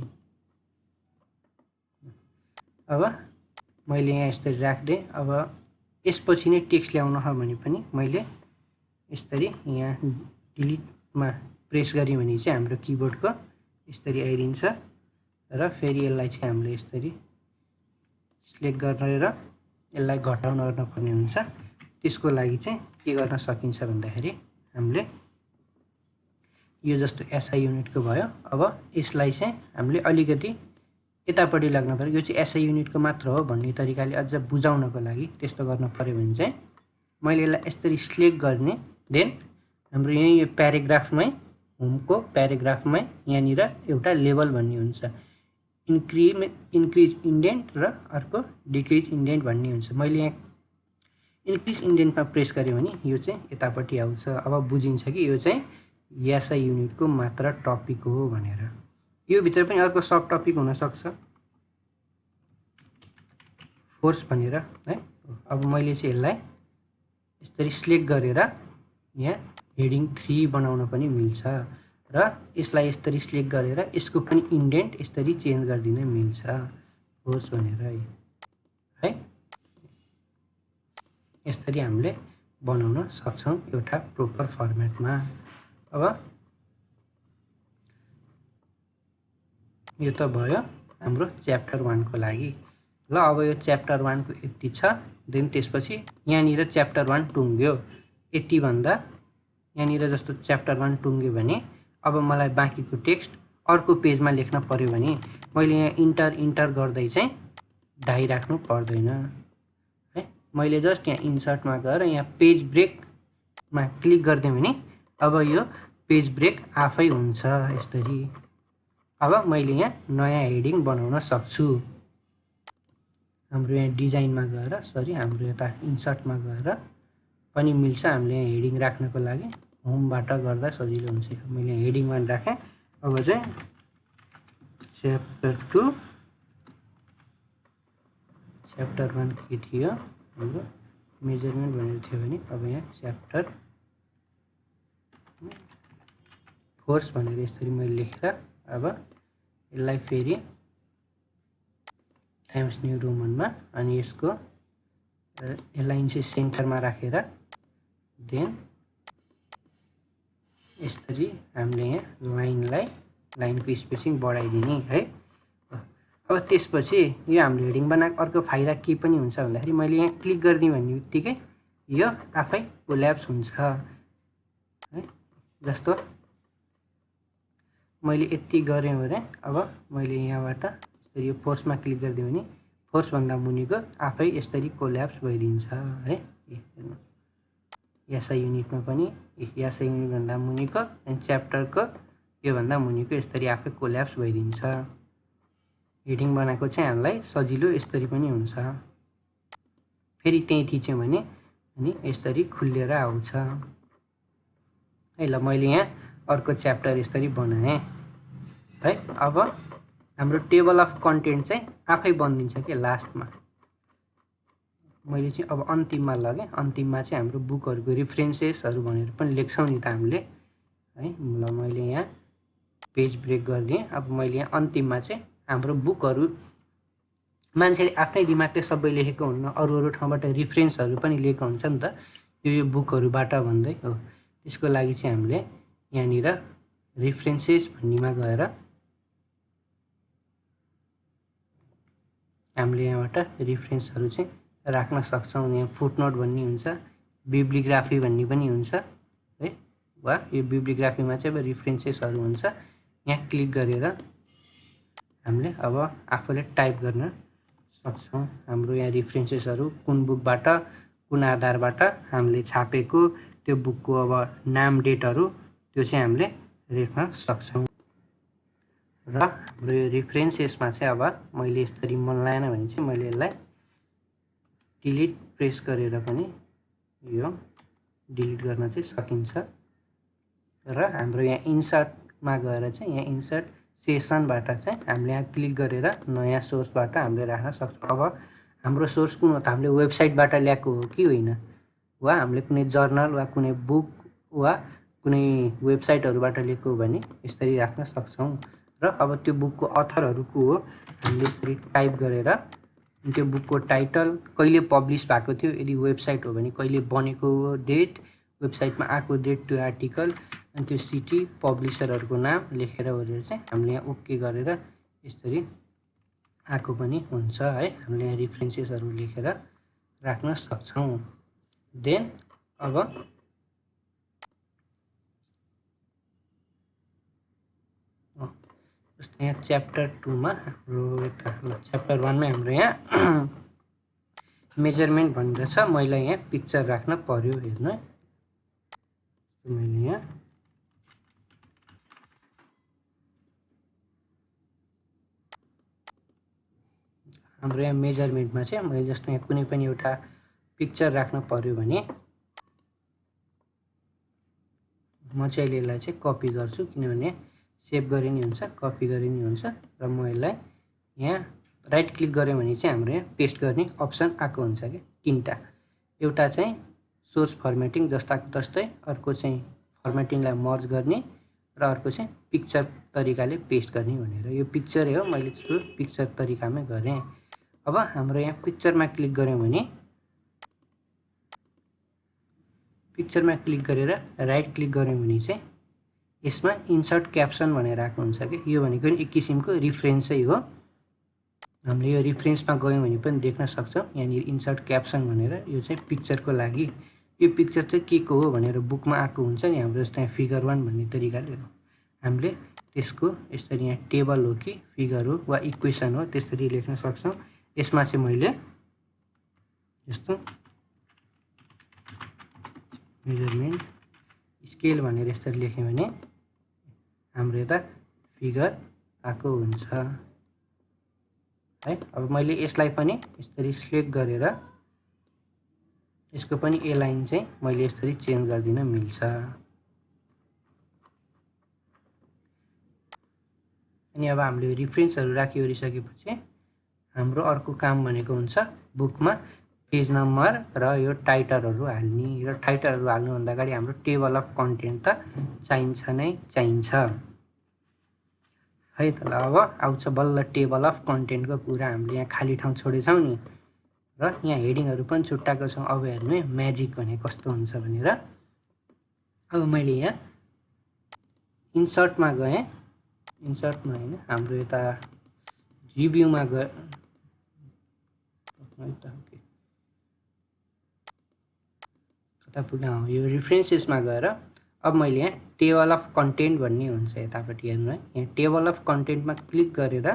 S1: अब मैले यहाँ यसरी राख्दै, अब यसपछि नै टेक्स्ट ल्याउन हो भने पनि मैले यसरी यहाँ डिलिटमा प्रेस गऱ्यौँ भने चाहिँ हाम्रो किबोर्डको यसरी आइदिन्छ। र फेरि यसलाई चाहिँ हामीले यसरी सिलेक्ट गरेर यसलाई घटाउन पर्ने हुन्छ। त्यसको लागि चाहिँ के गर्न सकिन्छ भन्दाखेरि हामीले यो जस्तो एसआई युनिटको भयो। अब यसलाई चाहिँ हामीले अलिकति यतापट्टि लाग्न पर्यो। यो चाहिँ एसआई युनिटको मात्र हो भन्ने तरिकाले अझ बुझाउनको लागि त्यस्तो गर्न पर्यो भने चाहिँ मैले यसलाई यसरी सिलेक्ट गर्ने, देन हाम्रो यही यो प्याराग्राफमै होमको प्याराग्राफमै यहाँनिर एउटा लेभल भन्ने हुन्छ, इन्क्रिज इन्डेन्ट र अर्को डिक्रिज इन्डेन्ट भन्ने हुन्छ। मैले यहाँ इन्क्रिज इन्डेन्टमा प्रेस गरेँ भने यो चाहिँ यतापट्टि आउँछ। अब बुझिन्छ कि यो चाहिँ एसआई युनिटको मात्र टपिक हो भनेर। यो भित्र पनि अर्को सब टपिक हुनसक्छ, फोर्स भनेर है। अब मैले चाहिँ यसलाई यसरी सिलेक्ट गरेर यहाँ हेडिङ 3 बनाउन पनि मिल्छ र यसलाई यसरी सिलेक्ट गरेर यसको पनि इन्डेन्ट यसरी चेन्ज गरिदिन मिल्छ, फोर्स भनेर है। यसरी हामीले बनाउन सक्छौँ एउटा प्रोपर फर्मेटमा। अब यो त भयो हाम्रो च्याप्टर 1 को लागि। ल, अब यो च्याप्टर 1 को यति छ। देन त्यसपछि यहाँनिर च्याप्टर 1 टुङ्ग्यो। यति भन्दा यहाँनिर जस्तो च्याप्टर 1 टुङ्ग्यो भने अब मलाई बाँकीको टेक्स्ट अर्को पेजमा लेख्न पर्यो भने मैले यहाँ इन्टर गर्दै चाहिँ दाइ राख्नु पर्दैन है। मैले जस्ट यहाँ इन्सर्टमा गएर यहाँ पेज ब्रेकमा क्लिक गरिदिएँ भने अब यो पेज ब्रेक आफै हुन्छ यसरी। अब मैले यहाँ नयाँ हेडिङ बनाउन सक्छु। हाम्रो यहाँ डिजाइनमा गएर हाम्रो यता इन्सर्टमा गएर पनि मिल्छ। हामीले यहाँ हेडिङ राख्नको लागि होमबाट गर्दा सजिलो हुन्छ। मैले हेडिङ 1 राखेँ अब चाहिँ च्याप्टर 2 च्याप्टर 1 के थियो हाम्रो मेजरमेन्ट भनेर थियो भने अब यहाँ च्याप्टर फोर्स भनेर यसरी मैले लेखेर अब यसलाई फेरि टाइम्स न्यू रोमनमा अनि यसको लाइन चाहिँ सेन्टरमा राखेर देन यसरी हामीले यहाँ लाइनको स्पेसिङ बढाइदिने है। अब त्यसपछि यो हामीले हेडिङ बनाएको अर्को फाइदा के पनि हुन्छ भन्दाखेरि मैले यहाँ क्लिक गरिदिएँ भन्ने बित्तिकै यो आफै कोल्याप्स हुन्छ है। जस्तो मैले यति गरेँ भने अब मैले यहाँबाट यसरी यो फोर्समा क्लिक गरिदिएँ भने फोर्सभन्दा मुनिको आफै यसरी कोल्याप्स भइदिन्छ है। एसआई युनिटमा पनि एसआई युनिटभन्दा मुनिको अनि च्याप्टरको योभन्दा मुनिको यसरी आफै कोल्याप्स भइदिन्छ। हेडिङ बनाएको चाहिँ हामीलाई सजिलो यसरी पनि हुन्छ। फेरि त्यही थिच्यौँ भने अनि यसरी खुलेर आउँछ है। ल मैले यहाँ अर्को च्याप्टर यसरी बनाएँ है। अब हाम्रो टेबल अफ कन्टेन्ट चाहिँ आफै बनिन्छ के लास्टमा। मैले चाहिँ अब अन्तिममा लगेँ। अन्तिममा चाहिँ हाम्रो बुकहरूको रेफरेन्सेसहरू भनेर पनि लेख्छौँ नि त हामीले है। ल मैले यहाँ पेज ब्रेक गरिदिएँ। अब मैले यहाँ अन्तिममा चाहिँ हाम्रो बुकहरू मान्छेले आफ्नै दिमागले सबै लेखेको हुन्न, अरू ठाउँबाट रेफरेन्सहरू पनि लिएको हुन्छ नि त यो बुकहरूबाट भन्दै हो। त्यसको लागि चाहिँ हामीले यहाँनिर रेफरेन्सेस भन्नेमा गएर हामीले यहाँबाट रेफरेन्सहरू चाहिँ राख्न सक्छौँ। यहाँ फुटनोट भन्ने हुन्छ, बिब्लियोग्राफी भन्ने पनि हुन्छ है। वा यो बिब्लियोग्राफीमा चाहिँ अब रेफरेन्सेसहरू हुन्छ। यहाँ क्लिक गरेर हामीले अब आफूले टाइप गर्न सक्छौँ हाम्रो यहाँ रेफरेन्सेसहरू कुन बुकबाट कुन आधारबाट हामीले छापेको त्यो बुकको अब नाम डेटहरू त्यो चाहिँ हामीले लेख्न सक्छौँ। र हाम्रो यो रेफरेन्सेसमा चाहिँ अब मैले यसरी मन लागेन भने चाहिँ मैले यसलाई डिलिट प्रेस गरेर पनि यो डिलिट गर्न चाहिँ सकिन्छ। र हाम्रो यहाँ इन्सर्टमा गएर चाहिँ यहाँ इन्सर्ट सेसनबाट चाहिँ हामीले यहाँ क्लिक गरेर नयाँ सोर्सबाट हामीले राख्न सक्छौँ। अब हाम्रो सोर्स कुन हो त हामीले वेबसाइटबाट ल्याएको हो कि होइन, वा हामीले कुनै जर्नल वा कुनै बुक वा कुनै वेबसाइटहरूबाट लिएको हो भने यसरी राख्न सक्छौँ। र अब त्यो बुकको अथरहरू को हो हामीले यसरी टाइप गरेर त्यो बुकको टाइटल कहिले पब्लिस भएको थियो, यदि वेबसाइट हो भने कहिले बनेको डेट, वेबसाइटमा आएको डेट, त्यो आर्टिकल अनि त्यो सिटी पब्लिसरहरूको नाम लेखेर गरेर चाहिँ हामीले यहाँ ओके गरेर यसरी आएको पनि हुन्छ है। हामीले यहाँ रेफरेन्सेसहरू लेखेर राख्न सक्छौँ। देन अब जस्तो यहाँ च्याप्टर 2मा हाम्रो च्याप्टर 1मै हाम्रो यहाँ मेजरमेन्ट भनेर छ। मैले यहाँ पिक्चर राख्न पर्यो हेर्नु। मैले यहाँ हाम्रो यहाँ मेजरमेन्टमा चाहिँ मैले जस्तो यहाँ कुनै पनि एउटा पिक्चर राख्न पर्यो भने म चाहिँ यसलाई चाहिँ कपी गर्छु, किनभने सेभ गरे नि हुन्छ, कपी गरे नि हुन्छ। र म यसलाई यहाँ राइट क्लिक गरेँ भने चाहिँ हाम्रो यहाँ पेस्ट गर्ने अप्सन आएको हुन्छ क्या तीनटा। एउटा चाहिँ सोर्स फर्मेटिङ जस्ताको तस्तै, अर्को चाहिँ फर्मेटिङलाई मर्ज गर्ने र अर्को चाहिँ पिक्चर तरिकाले पेस्ट गर्ने भनेर। यो पिक्चरै हो, मैले त्यसको पिक्चर तरिकामै गरेँ। अब हाम्रो यहाँ पिक्चरमा क्लिक गऱ्यौँ भने पिक्चरमा क्लिक गरेर राइट क्लिक गऱ्यौँ भने चाहिँ यसमा इन्सर्ट क्याप्सन भनेर आएको हुन्छ कि यो भनेको एक किसिमको रिफरेन्सै हो। हामीले यो रिफरेन्समा गयौँ भने पनि देख्न सक्छौँ यहाँनिर इन्सर्ट क्याप्सन भनेर। यो चाहिँ पिक्चरको लागि, यो पिक्चर चाहिँ के को हो भनेर बुकमा आएको हुन्छ नि हाम्रो, जस्तो यहाँ फिगर 1 भन्ने तरिकाले हो। हामीले त्यसको यसरी यहाँ टेबल हो कि फिगर हो वा इक्वेसन हो त्यसरी लेख्न सक्छौँ। यसमा चाहिँ मैले जस्तो मेजरमेन्ट स्केल भनेर यसरी लेखेँ भने हाम्रो यता फिगर आएको हुन्छ है। अब मैले यसलाई पनि यसरी सिलेक्ट गरेर यसको पनि ए लाइन चाहिँ मैले यसरी चेन्ज गरिदिन मिल्छ। अनि अब हामीले रेफरेन्सहरु राखिसकेपछि हाम्रो अर्को काम भनेको हुन्छ बुकमा पेज नम्बर र यो टाइटलहरु हाल्ने। र टाइटलहरु हाल्नुभन्दा अगाडि हाम्रो टेबल अफ कन्टेन्ट त चाहिन्छ नै चाहिन्छ है त। ल अब आउँछ बल्ल टेबल अफ कन्टेन्टको कुरा। हामीले यहाँ खाली ठाउँ छोडेछौँ नि र यहाँ हेडिङहरु पनि छुट्टाएको छौँ। अब हेर्नु है म्याजिक भने कस्तो हुन्छ भनेर। अब मैले यहाँ इन्सर्टमा गएँ, इन्सर्टमा हैन हाम्रो यता रिभ्यूमा गए कता पुग्यो, यो रेफरेन्सेसमा गएर अब मैले यहाँ टेबल अफ कन्टेन्ट भन्ने हुन्छ यतापट्टि हेर्नु है। यहाँ टेबल अफ कन्टेन्टमा क्लिक गरेर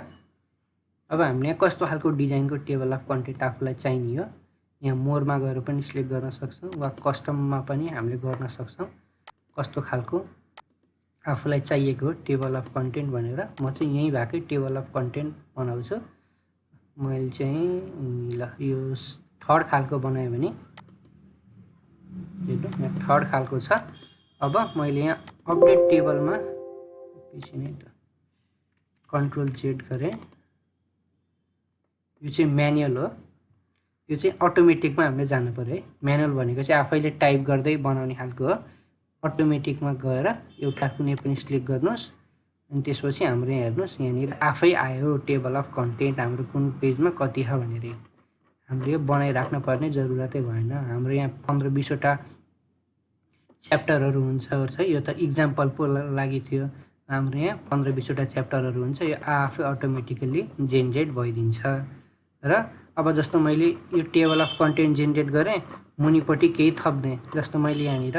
S1: अब हामीले यहाँ कस्तो खालको डिजाइनको टेबल अफ कन्टेन्ट आफूलाई चाहिने हो यहाँ मोरमा गएर पनि सिलेक्ट गर्न सक्छौँ वा कस्टममा पनि हामीले गर्न सक्छौँ कस्तो खालको आफूलाई चाहिएको टेबल अफ कन्टेन्ट भनेर। म चाहिँ यही भएकै टेबल अफ कन्टेन्ट बनाउँछु। मैले चाहिँ ल यो थर्ड खालको बनाएँ भने हेर्नु यहाँ थर्ड खालको छ। अब मैले यहाँ अपडेट टेबलमा एकैछिन है त कन्ट्रोल जेड गरेँ। यो चाहिँ म्यानुअल हो, यो चाहिँ अटोमेटिकमा हामीले जानु पर्यो है। म्यानुअल भनेको चाहिँ आफैले टाइप गर्दै बनाउने खालको हो। अटोमेटिकमा गएर एउटा कुनै पनि सिलेक्ट गर्नुहोस् अनि त्यसपछि हाम्रो यहाँ हेर्नुहोस् यहाँनिर आफै आयो टेबल अफ कन्टेन्ट हाम्रो कुन पेजमा कति छ भनेर। हामीले यो बनाइराख्नु पर्ने जरुरतै भएन। हाम्रो यहाँ 15-20 वटा च्याप्टरहरू हुन्छ। यो त इक्जाम्पलको लागि थियो। हाम्रो यहाँ 15-20 वटा च्याप्टरहरू हुन्छ। यो आफै अटोमेटिकली जेनेरेट भइदिन्छ। र अब जस्तो मैले यो टेबल अफ कन्टेन्ट जेनेरेट गरेँ मुनिपट्टि केही थप्दै जस्तो मैले यहाँनिर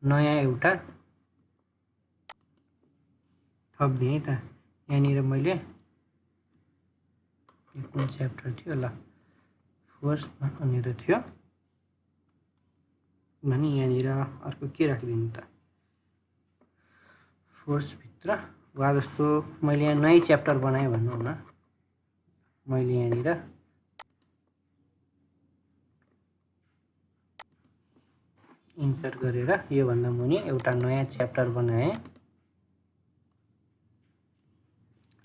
S1: नयाँ एउटा थप्दिएँ है त। यहाँनिर मैले कुन च्याप्टर थियो ल फर्स्टमा भनेर थियो भने यहाँनिर अर्को के राखिदिनु त फोर्सभित्र वा जस्तो मैले यहाँ नयाँ च्याप्टर बनाएँ भनौँ न। मैले यहाँनिर इन्टर गरेर योभन्दा मुनि एउटा नयाँ च्याप्टर बनाएँ।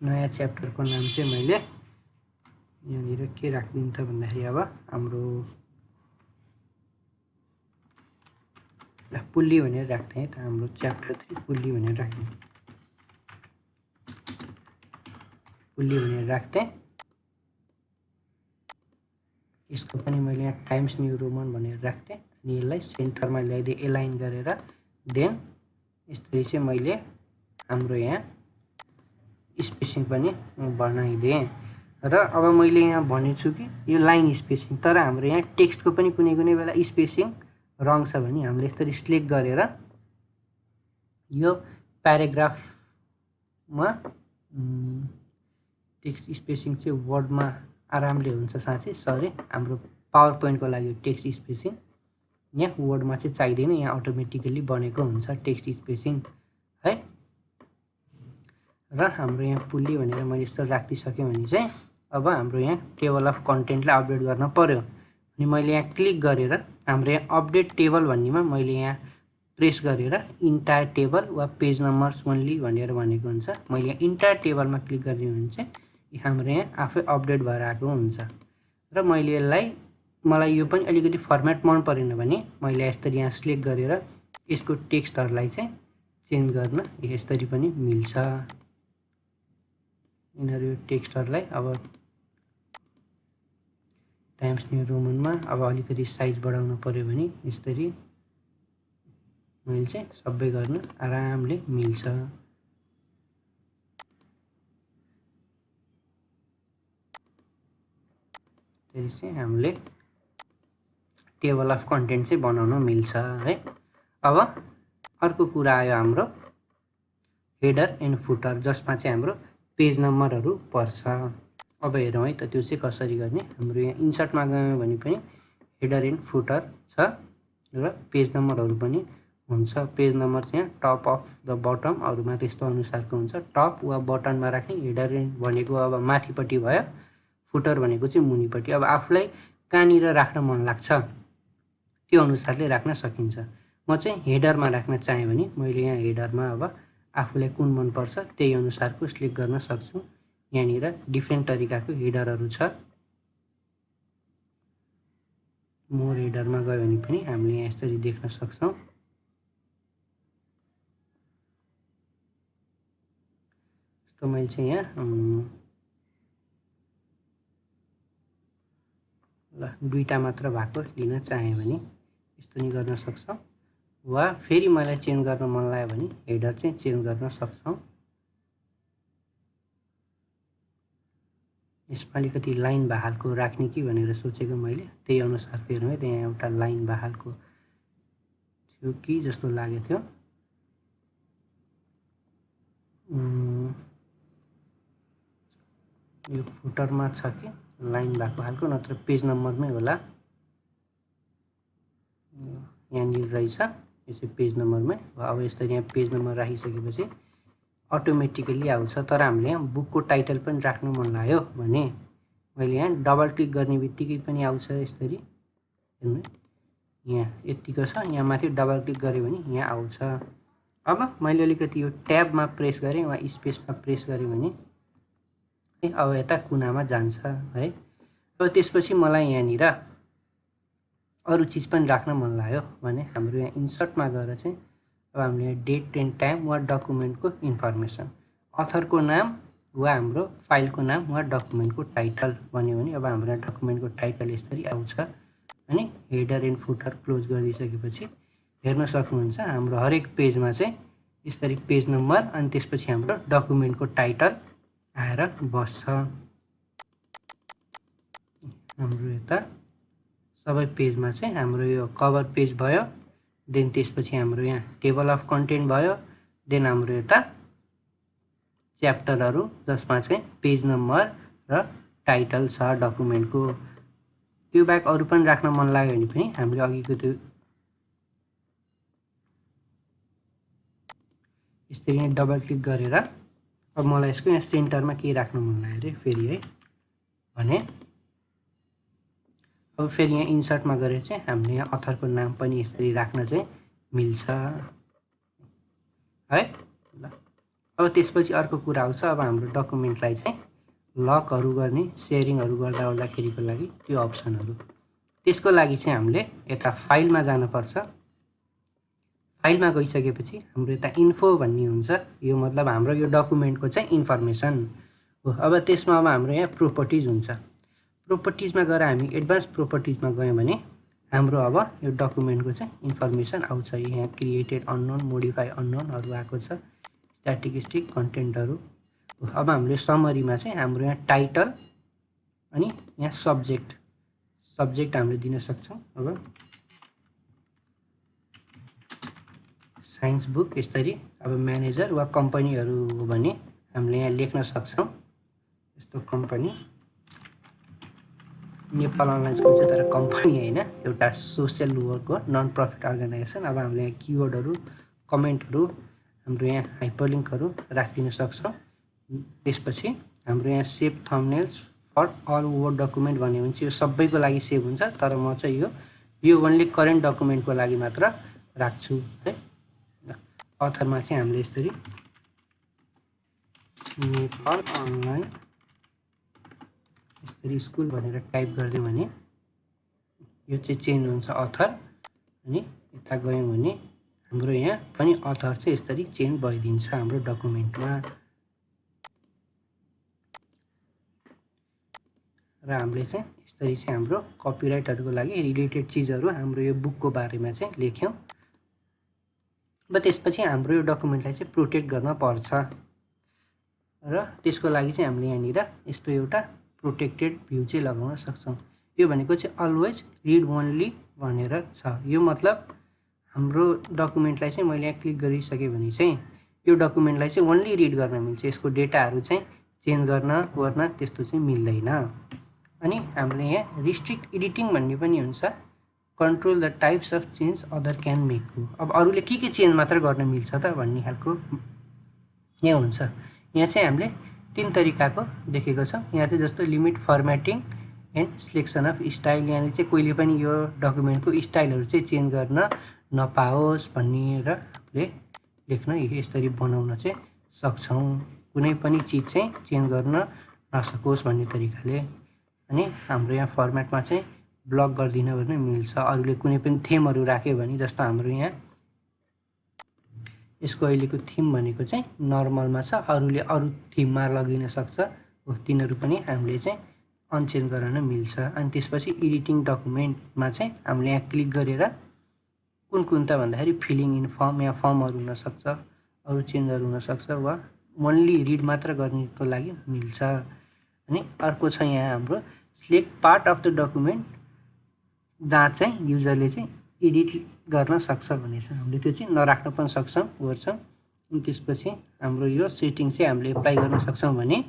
S1: नयाँ च्याप्टरको नाम चाहिँ मैले यहाँनिर के राखिदिनु त भन्दाखेरि अब हाम्रो पुल्ली भनेर राख्थेँ है त। हाम्रो च्याप्टर 3 पुल्ली भनेर राख्थेँ, पुल्ली भनेर राख्थेँ। यसको पनि मैले यहाँ टाइम्स न्यू रोमन भनेर राख्थेँ अनि यसलाई सेन्टरमा ल्याइदिएँ एलाइन गरेर। देन यसरी चाहिँ मैले हाम्रो यहाँ स्पेसिङ पनि बनाइदिएँ। र अब मैले यहाँ भनेछु कि यो लाइन स्पेसिङ, तर हाम्रो यहाँ टेक्स्टको पनि कुनै कुनै बेला स्पेसिङ रङ छ भने हामीले यसरी सिलेक्ट गरेर यो प्याराग्राफमा टेक्स्ट स्पेसिङ चाहिँ वर्डमा आरामले हुन्छ साँच्चै। सरी हाम्रो पावर पोइन्टको लागि टेक्स्ट स्पेसिङ यहाँ वर्डमा चाहिँ चाहिँदैन, यहाँ अटोमेटिकली बनेको हुन्छ टेक्स्ट स्पेसिङ है। र हाम्रो यहाँ पुल्ली भनेर मैले यस्तो राखिसकेँ भने चाहिँ अब हाम्रो यहाँ टेबल अफ कन्टेन्टलाई अपडेट गर्न पर्यो। अनि मैले यहाँ क्लिक गरेर हाम्रो यहाँ अपडेट टेबल भन्नेमा मैले यहाँ प्रेस गरेर इन्टायर टेबल वा पेज नम्बर्स ओन्ली भनेर भनेको हुन्छ। मैले यहाँ इन्टायर टेबलमा क्लिक गरिदिएँ भने चाहिँ हाम्रो यहाँ आफै अपडेट भएर आएको हुन्छ। र मैले यसलाई मलाई यो पनि अलिकति फर्मेट मन परेन भने मैले यसरी यहाँ सिलेक्ट गरेर यसको टेक्स्टहरूलाई चाहिँ चेन्ज गर्न यसरी पनि मिल्छ। यिनीहरू टेक्स्टहरूलाई अब टाइम्स न्यू रोमनमा अब अलिकति साइज बढाउनु पर्यो भने यसरी मैले चाहिँ सबै गर्न आरामले मिल्छ। त्यसरी चाहिँ हामीले टेबल अफ कन्टेन्ट चाहिँ बनाउन मिल्छ है। अब अर्को कुरा आयो हाम्रो हेडर एन्ड फुटर, जसमा चाहिँ हाम्रो पेज नम्बरहरू पर्छ। अब हेरौँ है त त्यो चाहिँ कसरी गर्ने। हाम्रो यहाँ इन्सर्टमा गयौँ भने पनि हेडर एन्ड फुटर छ र पेज नम्बरहरू पनि हुन्छ। पेज नम्बर चाहिँ टप अफ द बटम अरूमा त्यस्तो अनुसारको हुन्छ। टप वा बटनमा राख्ने, हेडर एन्ड भनेको अब माथिपट्टि भयो, फुटर भनेको चाहिँ मुनिपट्टि। अब आफूलाई कहाँनिर राख्न मन लाग्छ त्यो अनुसारले राख्न सकिन्छ। म चाहिँ हेडरमा राख्न चाहेँ भने मैले यहाँ हेडरमा अब आफूलाई कुन मनपर्छ त्यही अनुसारको सिलेक्ट गर्न सक्छौँ। यहाँनिर डिफ्रेन्ट तरिकाको हेडरहरू छ। मोर हेडरमा गयो भने पनि हामीले यहाँ यसरी देख्न सक्छौँ। यस्तो मैले चाहिँ यहाँ ल दुईटा मात्र भएको लिन चाहेँ भने यस्तो नि गर्न सक्छौँ, वा फेरि मलाई चेन्ज गर्न मन लाग्यो भने हेडर चाहिँ चेन्ज गर्न सक्छौँ। यसमा अलिकति लाइन बहालको राख्ने कि भनेर सोचेको मैले, त्यही अनुसार हेर्नु है, त्यहाँ एउटा लाइन बहालको थियो कि जस्तो लागेको थियो। यो फुटरमा छ कि लाइन भएको खालको, नत्र पेज नम्बरमै होला। यहाँनिर रहेछ, यो चाहिँ पेज नम्बरमै। अब यसरी यहाँ पेज नम्बर राखिसकेपछि अटोमेटिकली आउँछ। तर हामीले यहाँ बुकको टाइटल पनि राख्नु मन लाग्यो भने मैले यहाँ डबल क्लिक गर्ने बित्तिकै पनि आउँछ यसरी। हेर्नु यहाँ यतिको छ, यहाँ माथि डबल क्लिक गरेँ भने यहाँ आउँछ। अब मैले अलिकति यो ट्याबमा प्रेस गरेँ वा स्पेसमा प्रेस गरेँ भने अब यता कुनामा जान्छ है। अब त्यसपछि मलाई यहाँनिर अरू चिज पनि राख्न मन लाग्यो भने हाम्रो यहाँ इन्सर्टमा गएर चाहिँ अब हामीले यहाँ डेट एन्ड टाइम वा डकुमेन्टको इन्फर्मेसन, अथरको नाम वा हाम्रो फाइलको नाम वा डकुमेन्टको टाइटल भन्यो भने अब हाम्रो डकुमेन्टको टाइटल यसरी आउँछ। अनि हेडर एन्ड फुटर क्लोज गरिदिइसकेपछि हेर्न सक्नुहुन्छ हाम्रो हरेक पेजमा चाहिँ यसरी पेज नम्बर अनि त्यसपछि हाम्रो डकुमेन्टको टाइटल आएर बस्छ। हाम्रो यता सबै पेजमा चाहिँ हाम्रो यो कभर पेज भयो, देन त्यसपछि हाम्रो यहाँ टेबल अफ कन्टेन्ट भयो, देन हाम्रो यता च्याप्टरहरू जसमा चाहिँ पेज नम्बर र टाइटल छ डकुमेन्टको। त्यो बाहेक अरू पनि राख्न मन लाग्यो भने पनि हामीले अघिको त्यो यसरी यहाँ डबल क्लिक गरेर अब मलाई यसको यहाँ सेन्टरमा के राख्न मन लाग्यो अरे फेरि है भने अब फेरि यहाँ इन्सर्टमा गरेर चाहिँ हामीले यहाँ अथरको नाम पनि यसरी राख्न चाहिँ मिल्छ है। ल अब त्यसपछि अर्को कुरा आउँछ, अब हाम्रो डकुमेन्टलाई चाहिँ लकहरू गर्ने, सेयरिङहरू गर्दाखेरिको लागि त्यो अप्सनहरू। त्यसको लागि चाहिँ हामीले यता फाइलमा जानुपर्छ। फाइलमा गइसकेपछि हाम्रो यता इन्फो भन्ने हुन्छ, यो मतलब हाम्रो यो डकुमेन्टको चाहिँ इन्फर्मेसन हो। अब त्यसमा अब हाम्रो यहाँ प्रोपर्टिज हुन्छ। प्रोपर्टिजमा गएर हामी एडभान्स प्रोपर्टिजमा गयौँ भने हाम्रो अब यो डकुमेन्टको चाहिँ इन्फर्मेसन आउँछ। यहाँ क्रिएटेड अननोन, मोडिफाई अननोनहरू आएको छ, स्ट्याटिस्टिक कन्टेन्टहरू। अब हामीले समरीमा चाहिँ हाम्रो यहाँ टाइटल अनि यहाँ सब्जेक्ट हामीले दिन सक्छौँ। अब साइन्स बुक यसरी अब म्यानेजर वा कम्पनीहरू हो भने हामीले यहाँ लेख्न सक्छौँ यस्तो कम्पनी, नेपाल अनलाइन स्कुल चाहिँ तर कम्पनी होइन, एउटा सोसियल वर्क हो, नन प्रफिट अर्गनाइजेसन। अब हामीले यहाँ किवर्डहरू, कमेन्टहरू, हाम्रो यहाँ हाइपरलिङ्कहरू राखिदिन सक्छौँ। त्यसपछि हाम्रो यहाँ save thumbnails for all word document भन्यो भने चाहिँ यो सबैको लागि सेभ हुन्छ, तर म चाहिँ यो ओन्ली करेन्ट डकुमेन्टको लागि मात्र राख्छु है। अथरमा चाहिँ हामीले यसरी नेपाल अनलाइन यसरी स्कुल भनेर टाइप गरिदिउँ भने यो चाहिँ चेन्ज हुन्छ अथर। अनि यता गयौँ भने हाम्रो यहाँ पनि अथर चाहिँ यसरी चेन्ज भइदिन्छ हाम्रो डकुमेन्टमा। र हामीले चाहिँ यसरी चाहिँ हाम्रो कपिराइटहरूको लागि रिलेटेड चिजहरू हाम्रो यो बुकको बारेमा चाहिँ लेख्यौँ। अब त्यसपछि हाम्रो यो डकुमेन्टलाई चाहिँ प्रोटेक्ट गर्न पर्छ र त्यसको लागि चाहिँ हामीले यहाँनिर यस्तो एउटा प्रोटेक्टेड भ्यू चाहिँ लगाउन सक्छौँ। यो भनेको चाहिँ अलवेज रिड ओन्ली भनेर छ। यो मतलब हाम्रो डकुमेन्टलाई चाहिँ मैले यहाँ क्लिक गरिसकेँ भने चाहिँ यो डकुमेन्टलाई चाहिँ ओन्ली रिड गर्न मिल्छ, यसको डेटाहरू चाहिँ चेन्ज गर्न त्यस्तो चाहिँ मिल्दैन। अनि हामीले यहाँ रिस्ट्रिक्ट एडिटिङ भन्ने पनि हुन्छ, control the types of change other can make हो। अब अरूले के चेन्ज मात्र गर्न मिल्छ त भन्ने खालको यहाँ हुन्छ। यहाँ चाहिँ हामीले 3 तरिकाको देखेको छ। यहाँ चाहिँ जस्तो limit formatting and selection of style, यहाँ चाहिँ कहिले पनि यो डकुमेन्टको स्टाइलहरू चाहिँ चेन्ज गर्न नपाओस् भन्ने र हामीले लेख्न यसरी बनाउन चाहिँ सक्छौँ। कुनै पनि चिज चाहिँ चेन्ज गर्न नसकोस् भन्ने तरिकाले। अनि हाम्रो यहाँ फर्मेटमा चाहिँ ब्लक गरिदिन भने मिल्छ। अरूले कुनै पनि थीमहरू राख्यो भने, जस्तो हाम्रो यहाँ यसको अहिलेको थीम भनेको चाहिँ नर्मलमा छ, अरूले अरू थीममा लगिन सक्छ, हो तिनीहरू पनि हामीले चाहिँ अनचेन्ज गराउन मिल्छ। अनि त्यसपछि एडिटिङ डकुमेन्टमा चाहिँ हामीले यहाँ क्लिक गरेर कुन त भन्दाखेरि फिलिङ इन फर्म, यहाँ फर्महरू हुनसक्छ, अरू चेन्जहरू हुनसक्छ, वा ओन्ली रिड मात्र गर्नेको लागि मिल्छ। अनि अर्को छ यहाँ हाम्रो select part of the document, जहाँ चाहिँ युजरले चाहिँ एडिट गर्न सक्छ भन्ने छ। हामीले त्यो चाहिँ नराख्न पनि सक्छौँ, गर्छौँ। अनि त्यसपछि हाम्रो यो सेटिङ चाहिँ हामीले एप्लाई गर्न सक्छौँ भने,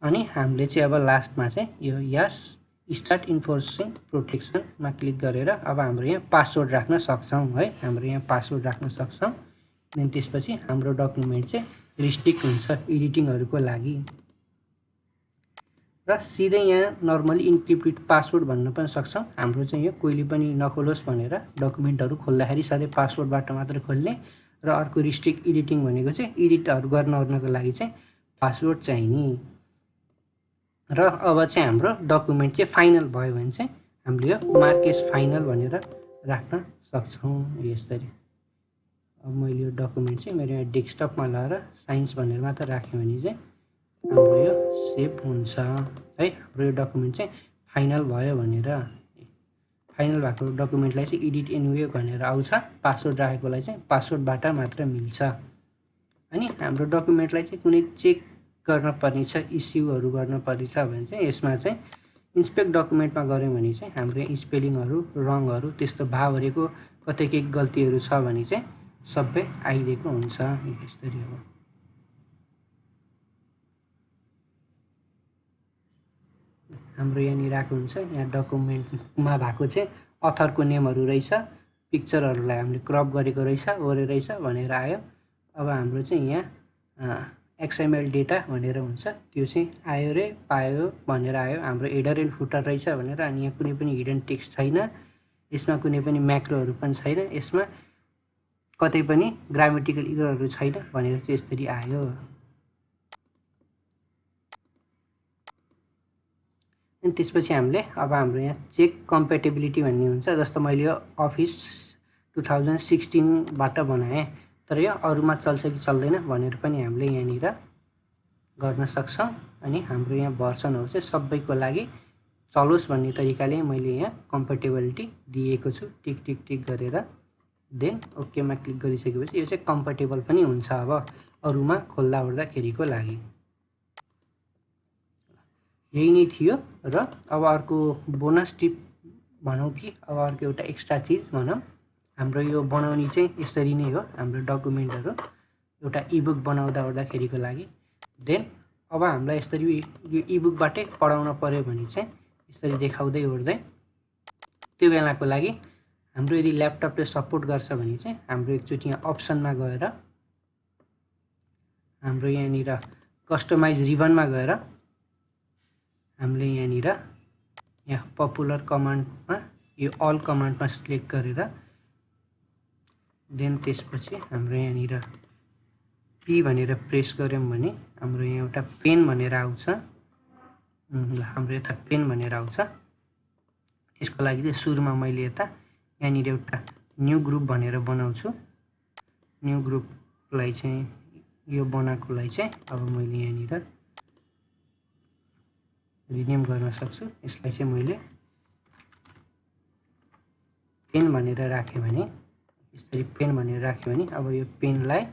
S1: अनि हामीले चाहिँ अब लास्टमा चाहिँ यो यस स्टार्ट इन्फोर्सिङ प्रोटेक्सनमा क्लिक गरेर अब हाम्रो यहाँ पासवर्ड राख्न सक्छौँ है। हाम्रो यहाँ पासवर्ड राख्न सक्छौँ। अनि त्यसपछि हाम्रो डकुमेन्ट चाहिँ रिस्ट्रिक्ट हुन्छ एडिटिङहरूको लागि। र सिधै यहाँ नर्मली इन्क्रिप्टेड पासवर्ड भन्न पनि सक्छौँ। हाम्रो चाहिँ यो कोहीले पनि नखोलोस् भनेर डकुमेन्टहरू खोल्दाखेरि सधैँ पासवर्डबाट मात्र खोल्ने। र अर्को रिस्ट्रिक्ट एडिटिङ भनेको चाहिँ एडिटहरू गर्नको लागि चाहिँ पासवर्ड चाहिने। र अब चाहिँ हाम्रो डकुमेन्ट चाहिँ फाइनल भयो भने चाहिँ हामीले यो मार्केस फाइनल भनेर राख्न सक्छौँ यसरी। अब मैले यो डकुमेन्ट चाहिँ मेरो यहाँ डेस्कटपमा लगाएर साइन्स भनेर मात्र राख्यो भने चाहिँ हाम्रो यो सेभ हुन्छ है। हाम्रो यो डकुमेन्ट चाहिँ फाइनल भयो भनेर, फाइनल भएको डकुमेन्टलाई चाहिँ एडिट एनिवे भनेर आउँछ। पासवर्ड राखेकोलाई चाहिँ पासवर्डबाट मात्र मिल्छ। अनि हाम्रो डकुमेन्टलाई चाहिँ कुनै चेक गर्न पर्ने छ, इस्युहरू गर्न पर्ने छ भने चाहिँ यसमा चाहिँ इन्सपेक्ट डकुमेन्टमा गऱ्यौँ भने चाहिँ हाम्रो स्पेलिङहरू, रङहरू, त्यस्तो भावहरूको कतै केही गल्तीहरू छ भने चाहिँ सबै आइदिएको हुन्छ यसरी। अब हाम्रो यहाँनिर आएको हुन्छ, यहाँ डकुमेन्टमा भएको चाहिँ अथरको नेमहरू रहेछ, पिक्चरहरूलाई हामीले क्रप गरेको रहेछ, ओरे रहेछ भनेर आयो। अब हाम्रो चाहिँ यहाँ XML डेटा भनेर हुन्छ, त्यो चाहिँ आयो रे पायो भनेर आयो। हाम्रो हेडर एन्ड फुटर रहेछ भनेर। अनि यहाँ कुनै पनि हिडन टेक्स्ट छैन, यसमा कुनै पनि म्याक्रोहरू पनि छैन, यसमा कतै पनि ग्रामेटिकल इररहरू छैन भनेर चाहिँ यसरी आयो। अनि त्यसपछि हामीले अब हाम्रो यहाँ चेक कम्पेटेबिलिटी भन्ने हुन्छ। जस्तो मैले यो अफिस 2016बाट बनाएँ, तर यो अरूमा चल्छ कि चल्दैन भनेर पनि हामीले यहाँनिर गर्न सक्छौँ। अनि हाम्रो यहाँ भर्सनहरू चाहिँ सबैको लागि चलोस् भन्ने तरिकाले मैले यहाँ कम्पेटेबिलिटी दिएको छु, टिक टिक टिक गरेर। देन ओकेमा क्लिक गरिसकेपछि यो चाहिँ कम्पेटेबल पनि हुन्छ अब अरूमा खोल्दा ओर्दाखेरिको लागि। यही नै थियो। र अब अर्को बोनस टिप भनौँ कि अब अर्को एउटा एक्स्ट्रा चिज भनौँ, हाम्रो यो बनाउने चाहिँ यसरी नै हो। हाम्रो डकुमेन्टहरू एउटा इबुक बनाउँदा ओर्दाखेरिको लागि। देन अब हामीलाई यसरी यो इबुकबाटै पढाउन पर्यो भने चाहिँ यसरी देखाउँदै ओर्दै, त्यो बेलाको लागि हाम्रो यदि ल्यापटपले सपोर्ट गर्छ भने चाहिँ हाम्रो एकचोटि यहाँ अप्सनमा गएर हाम्रो यहाँनिर कस्टमाइज रिबनमा गएर हामीले यहाँनिर यहाँ पपुलर कमान्डमा यो अल कमान्डमा सिलेक्ट गरेर देन त्यसपछि हाम्रो यहाँनिर पी भनेर प्रेस गऱ्यौँ भने हाम्रो यहाँ एउटा पेन भनेर आउँछ। हाम्रो यता पेन भनेर आउँछ। त्यसको लागि चाहिँ सुरुमा मैले यता यहाँनिर एउटा न्यू ग्रुप भनेर बनाउँछु। न्यू ग्रुपलाई चाहिँ यो बनाएकोलाई चाहिँ अब मैले यहाँनिर रिनेम गर्न सक्छु। यसलाई चाहिँ मैले पेन भनेर राखेँ भने, यसरी पेन भनेर राख्यो भने अब यो पेनलाई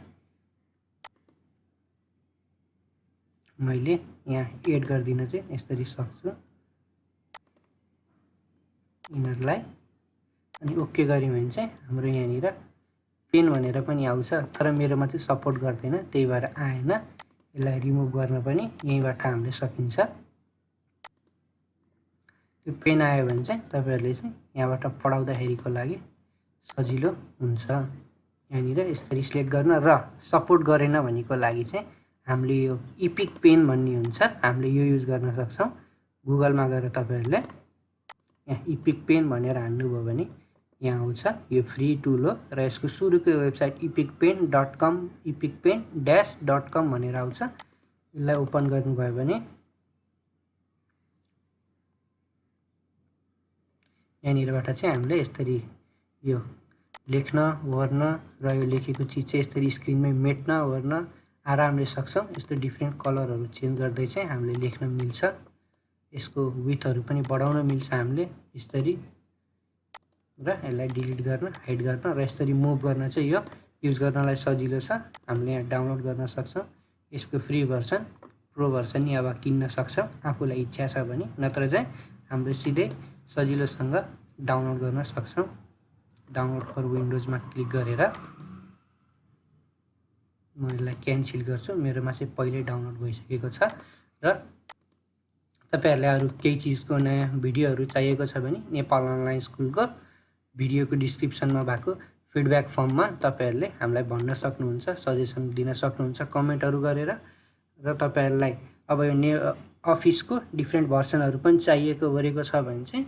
S1: मैले यहाँ एड गरिदिन चाहिँ यसरी सक्छु यिनीहरूलाई। अनि ओके गऱ्यो भने चाहिँ हाम्रो यहाँनिर पेन भनेर पनि आउँछ, तर मेरोमा चाहिँ सपोर्ट गर्दैन, त्यही भएर आएन। यसलाई रिमुभ गर्न पनि यहीँबाट हामीले सकिन्छ। त्यो पेन आयो भने चाहिँ तपाईँहरूले चाहिँ यहाँबाट पढाउँदाखेरिको लागि सजिलो हुन्छ। यहाँनिर यसरी सिलेक्ट गर्न। र सपोर्ट गरेन भनेको लागि चाहिँ हामीले यो इपिक पेन भन्ने हुन्छ, हामीले यो युज गर्न सक्छौँ। गुगलमा गएर तपाईँहरूले यहाँ इपिक पेन भनेर हान्नुभयो भने यहाँ आउँछ। यो फ्री टुल हो र यसको सुरुको वेबसाइट epicpen.com epicpen-.com भनेर आउँछ। यसलाई ओपन गर्नुभयो भने यहाँनिरबाट चाहिँ हामीले यसरी यो लेख्न ओर्न र यो लेखेको चिज चाहिँ यसरी स्क्रिनमै मेट्न ओर्न आरामले सक्छौँ। यस्तो डिफ्रेन्ट कलरहरू चेन्ज गर्दै चाहिँ हामीले लेख्न मिल्छ। यसको विथहरू पनि बढाउन मिल्छ हामीले यसरी र यसलाई डिलिट गर्न हाइड गर्न र यसरी मुभ गर्न चाहिँ यो युज गर्नलाई सजिलो छ। हामीले यहाँ डाउनलोड गर्न सक्छौँ। यसको फ्री भर्सन प्रो भर्सन नि अब किन्न सक्छौँ आफूलाई इच्छा छ भने, नत्र चाहिँ हामीले सिधै सजिलोसँग डाउनलोड गर्न सक्छौँ। डाउनलोड फर विन्डोजमा क्लिक गरेर म यसलाई क्यान्सल गर्छु। मेरोमा चाहिँ पहिल्यै डाउनलोड भइसकेको छ र तपाईहरुलाई अरु केही चीजको नयाँ भिडियोहरू चाहिएको छ भने नेपाल अनलाइन स्कुलको भिडियोको डिस्क्रिप्सनमा भएको फिडब्याक फर्ममा तपाईहरुले हामीलाई भन्न सक्नुहुन्छ, सजेसन दिन सक्नुहुन्छ कमेन्टहरू गरेर। र तपाईहरुलाई अब यो अफिसको डिफ्रेन्ट भर्सनहरू पनि चाहिएको गरेको छ भने चाहिँ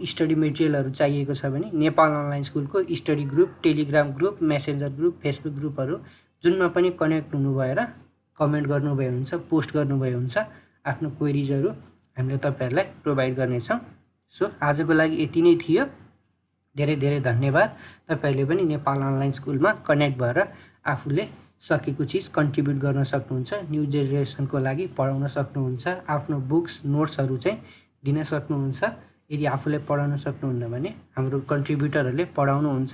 S1: स्टडी मटेरियलहरू चाहिएको छ भने नेपाल अनलाइन स्कुलको study group, Telegram group, messenger group, Facebook ग्रुपहरू जुनमा पनि कनेक्ट हुनु भएर कमेन्ट गर्नुभयो हुन्छ, पोस्ट गर्नुभयो हुन्छ। आफ्नो क्वेरीजहरू हामीले तपाईहरुलाई प्रोभाइड गर्नेछौँ। सो आजको लागि यति नै थियो। धेरै धेरै धन्यवाद। तपाईहरुले पनि नेपाल अनलाइन स्कुलमा कनेक्ट भएर आफूले सकेको चीज कन्ट्रिब्युट गर्न सक्नुहुन्छ, न्यू जेनेरेसनको लागि पढाउन सक्नुहुन्छ, आफ्नो बुक्स नोट्सहरू चाहिँ दिन सक्नुहुन्छ। यदि आफूले पढाउन सक्नुहुन्न भने हाम्रो कन्ट्रिब्युटरहरूले पढाउनुहुन्छ।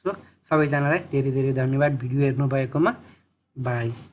S1: सो सबैजनालाई धेरै धेरै धन्यवाद भिडियो हेर्नु भएकोमा। बाई।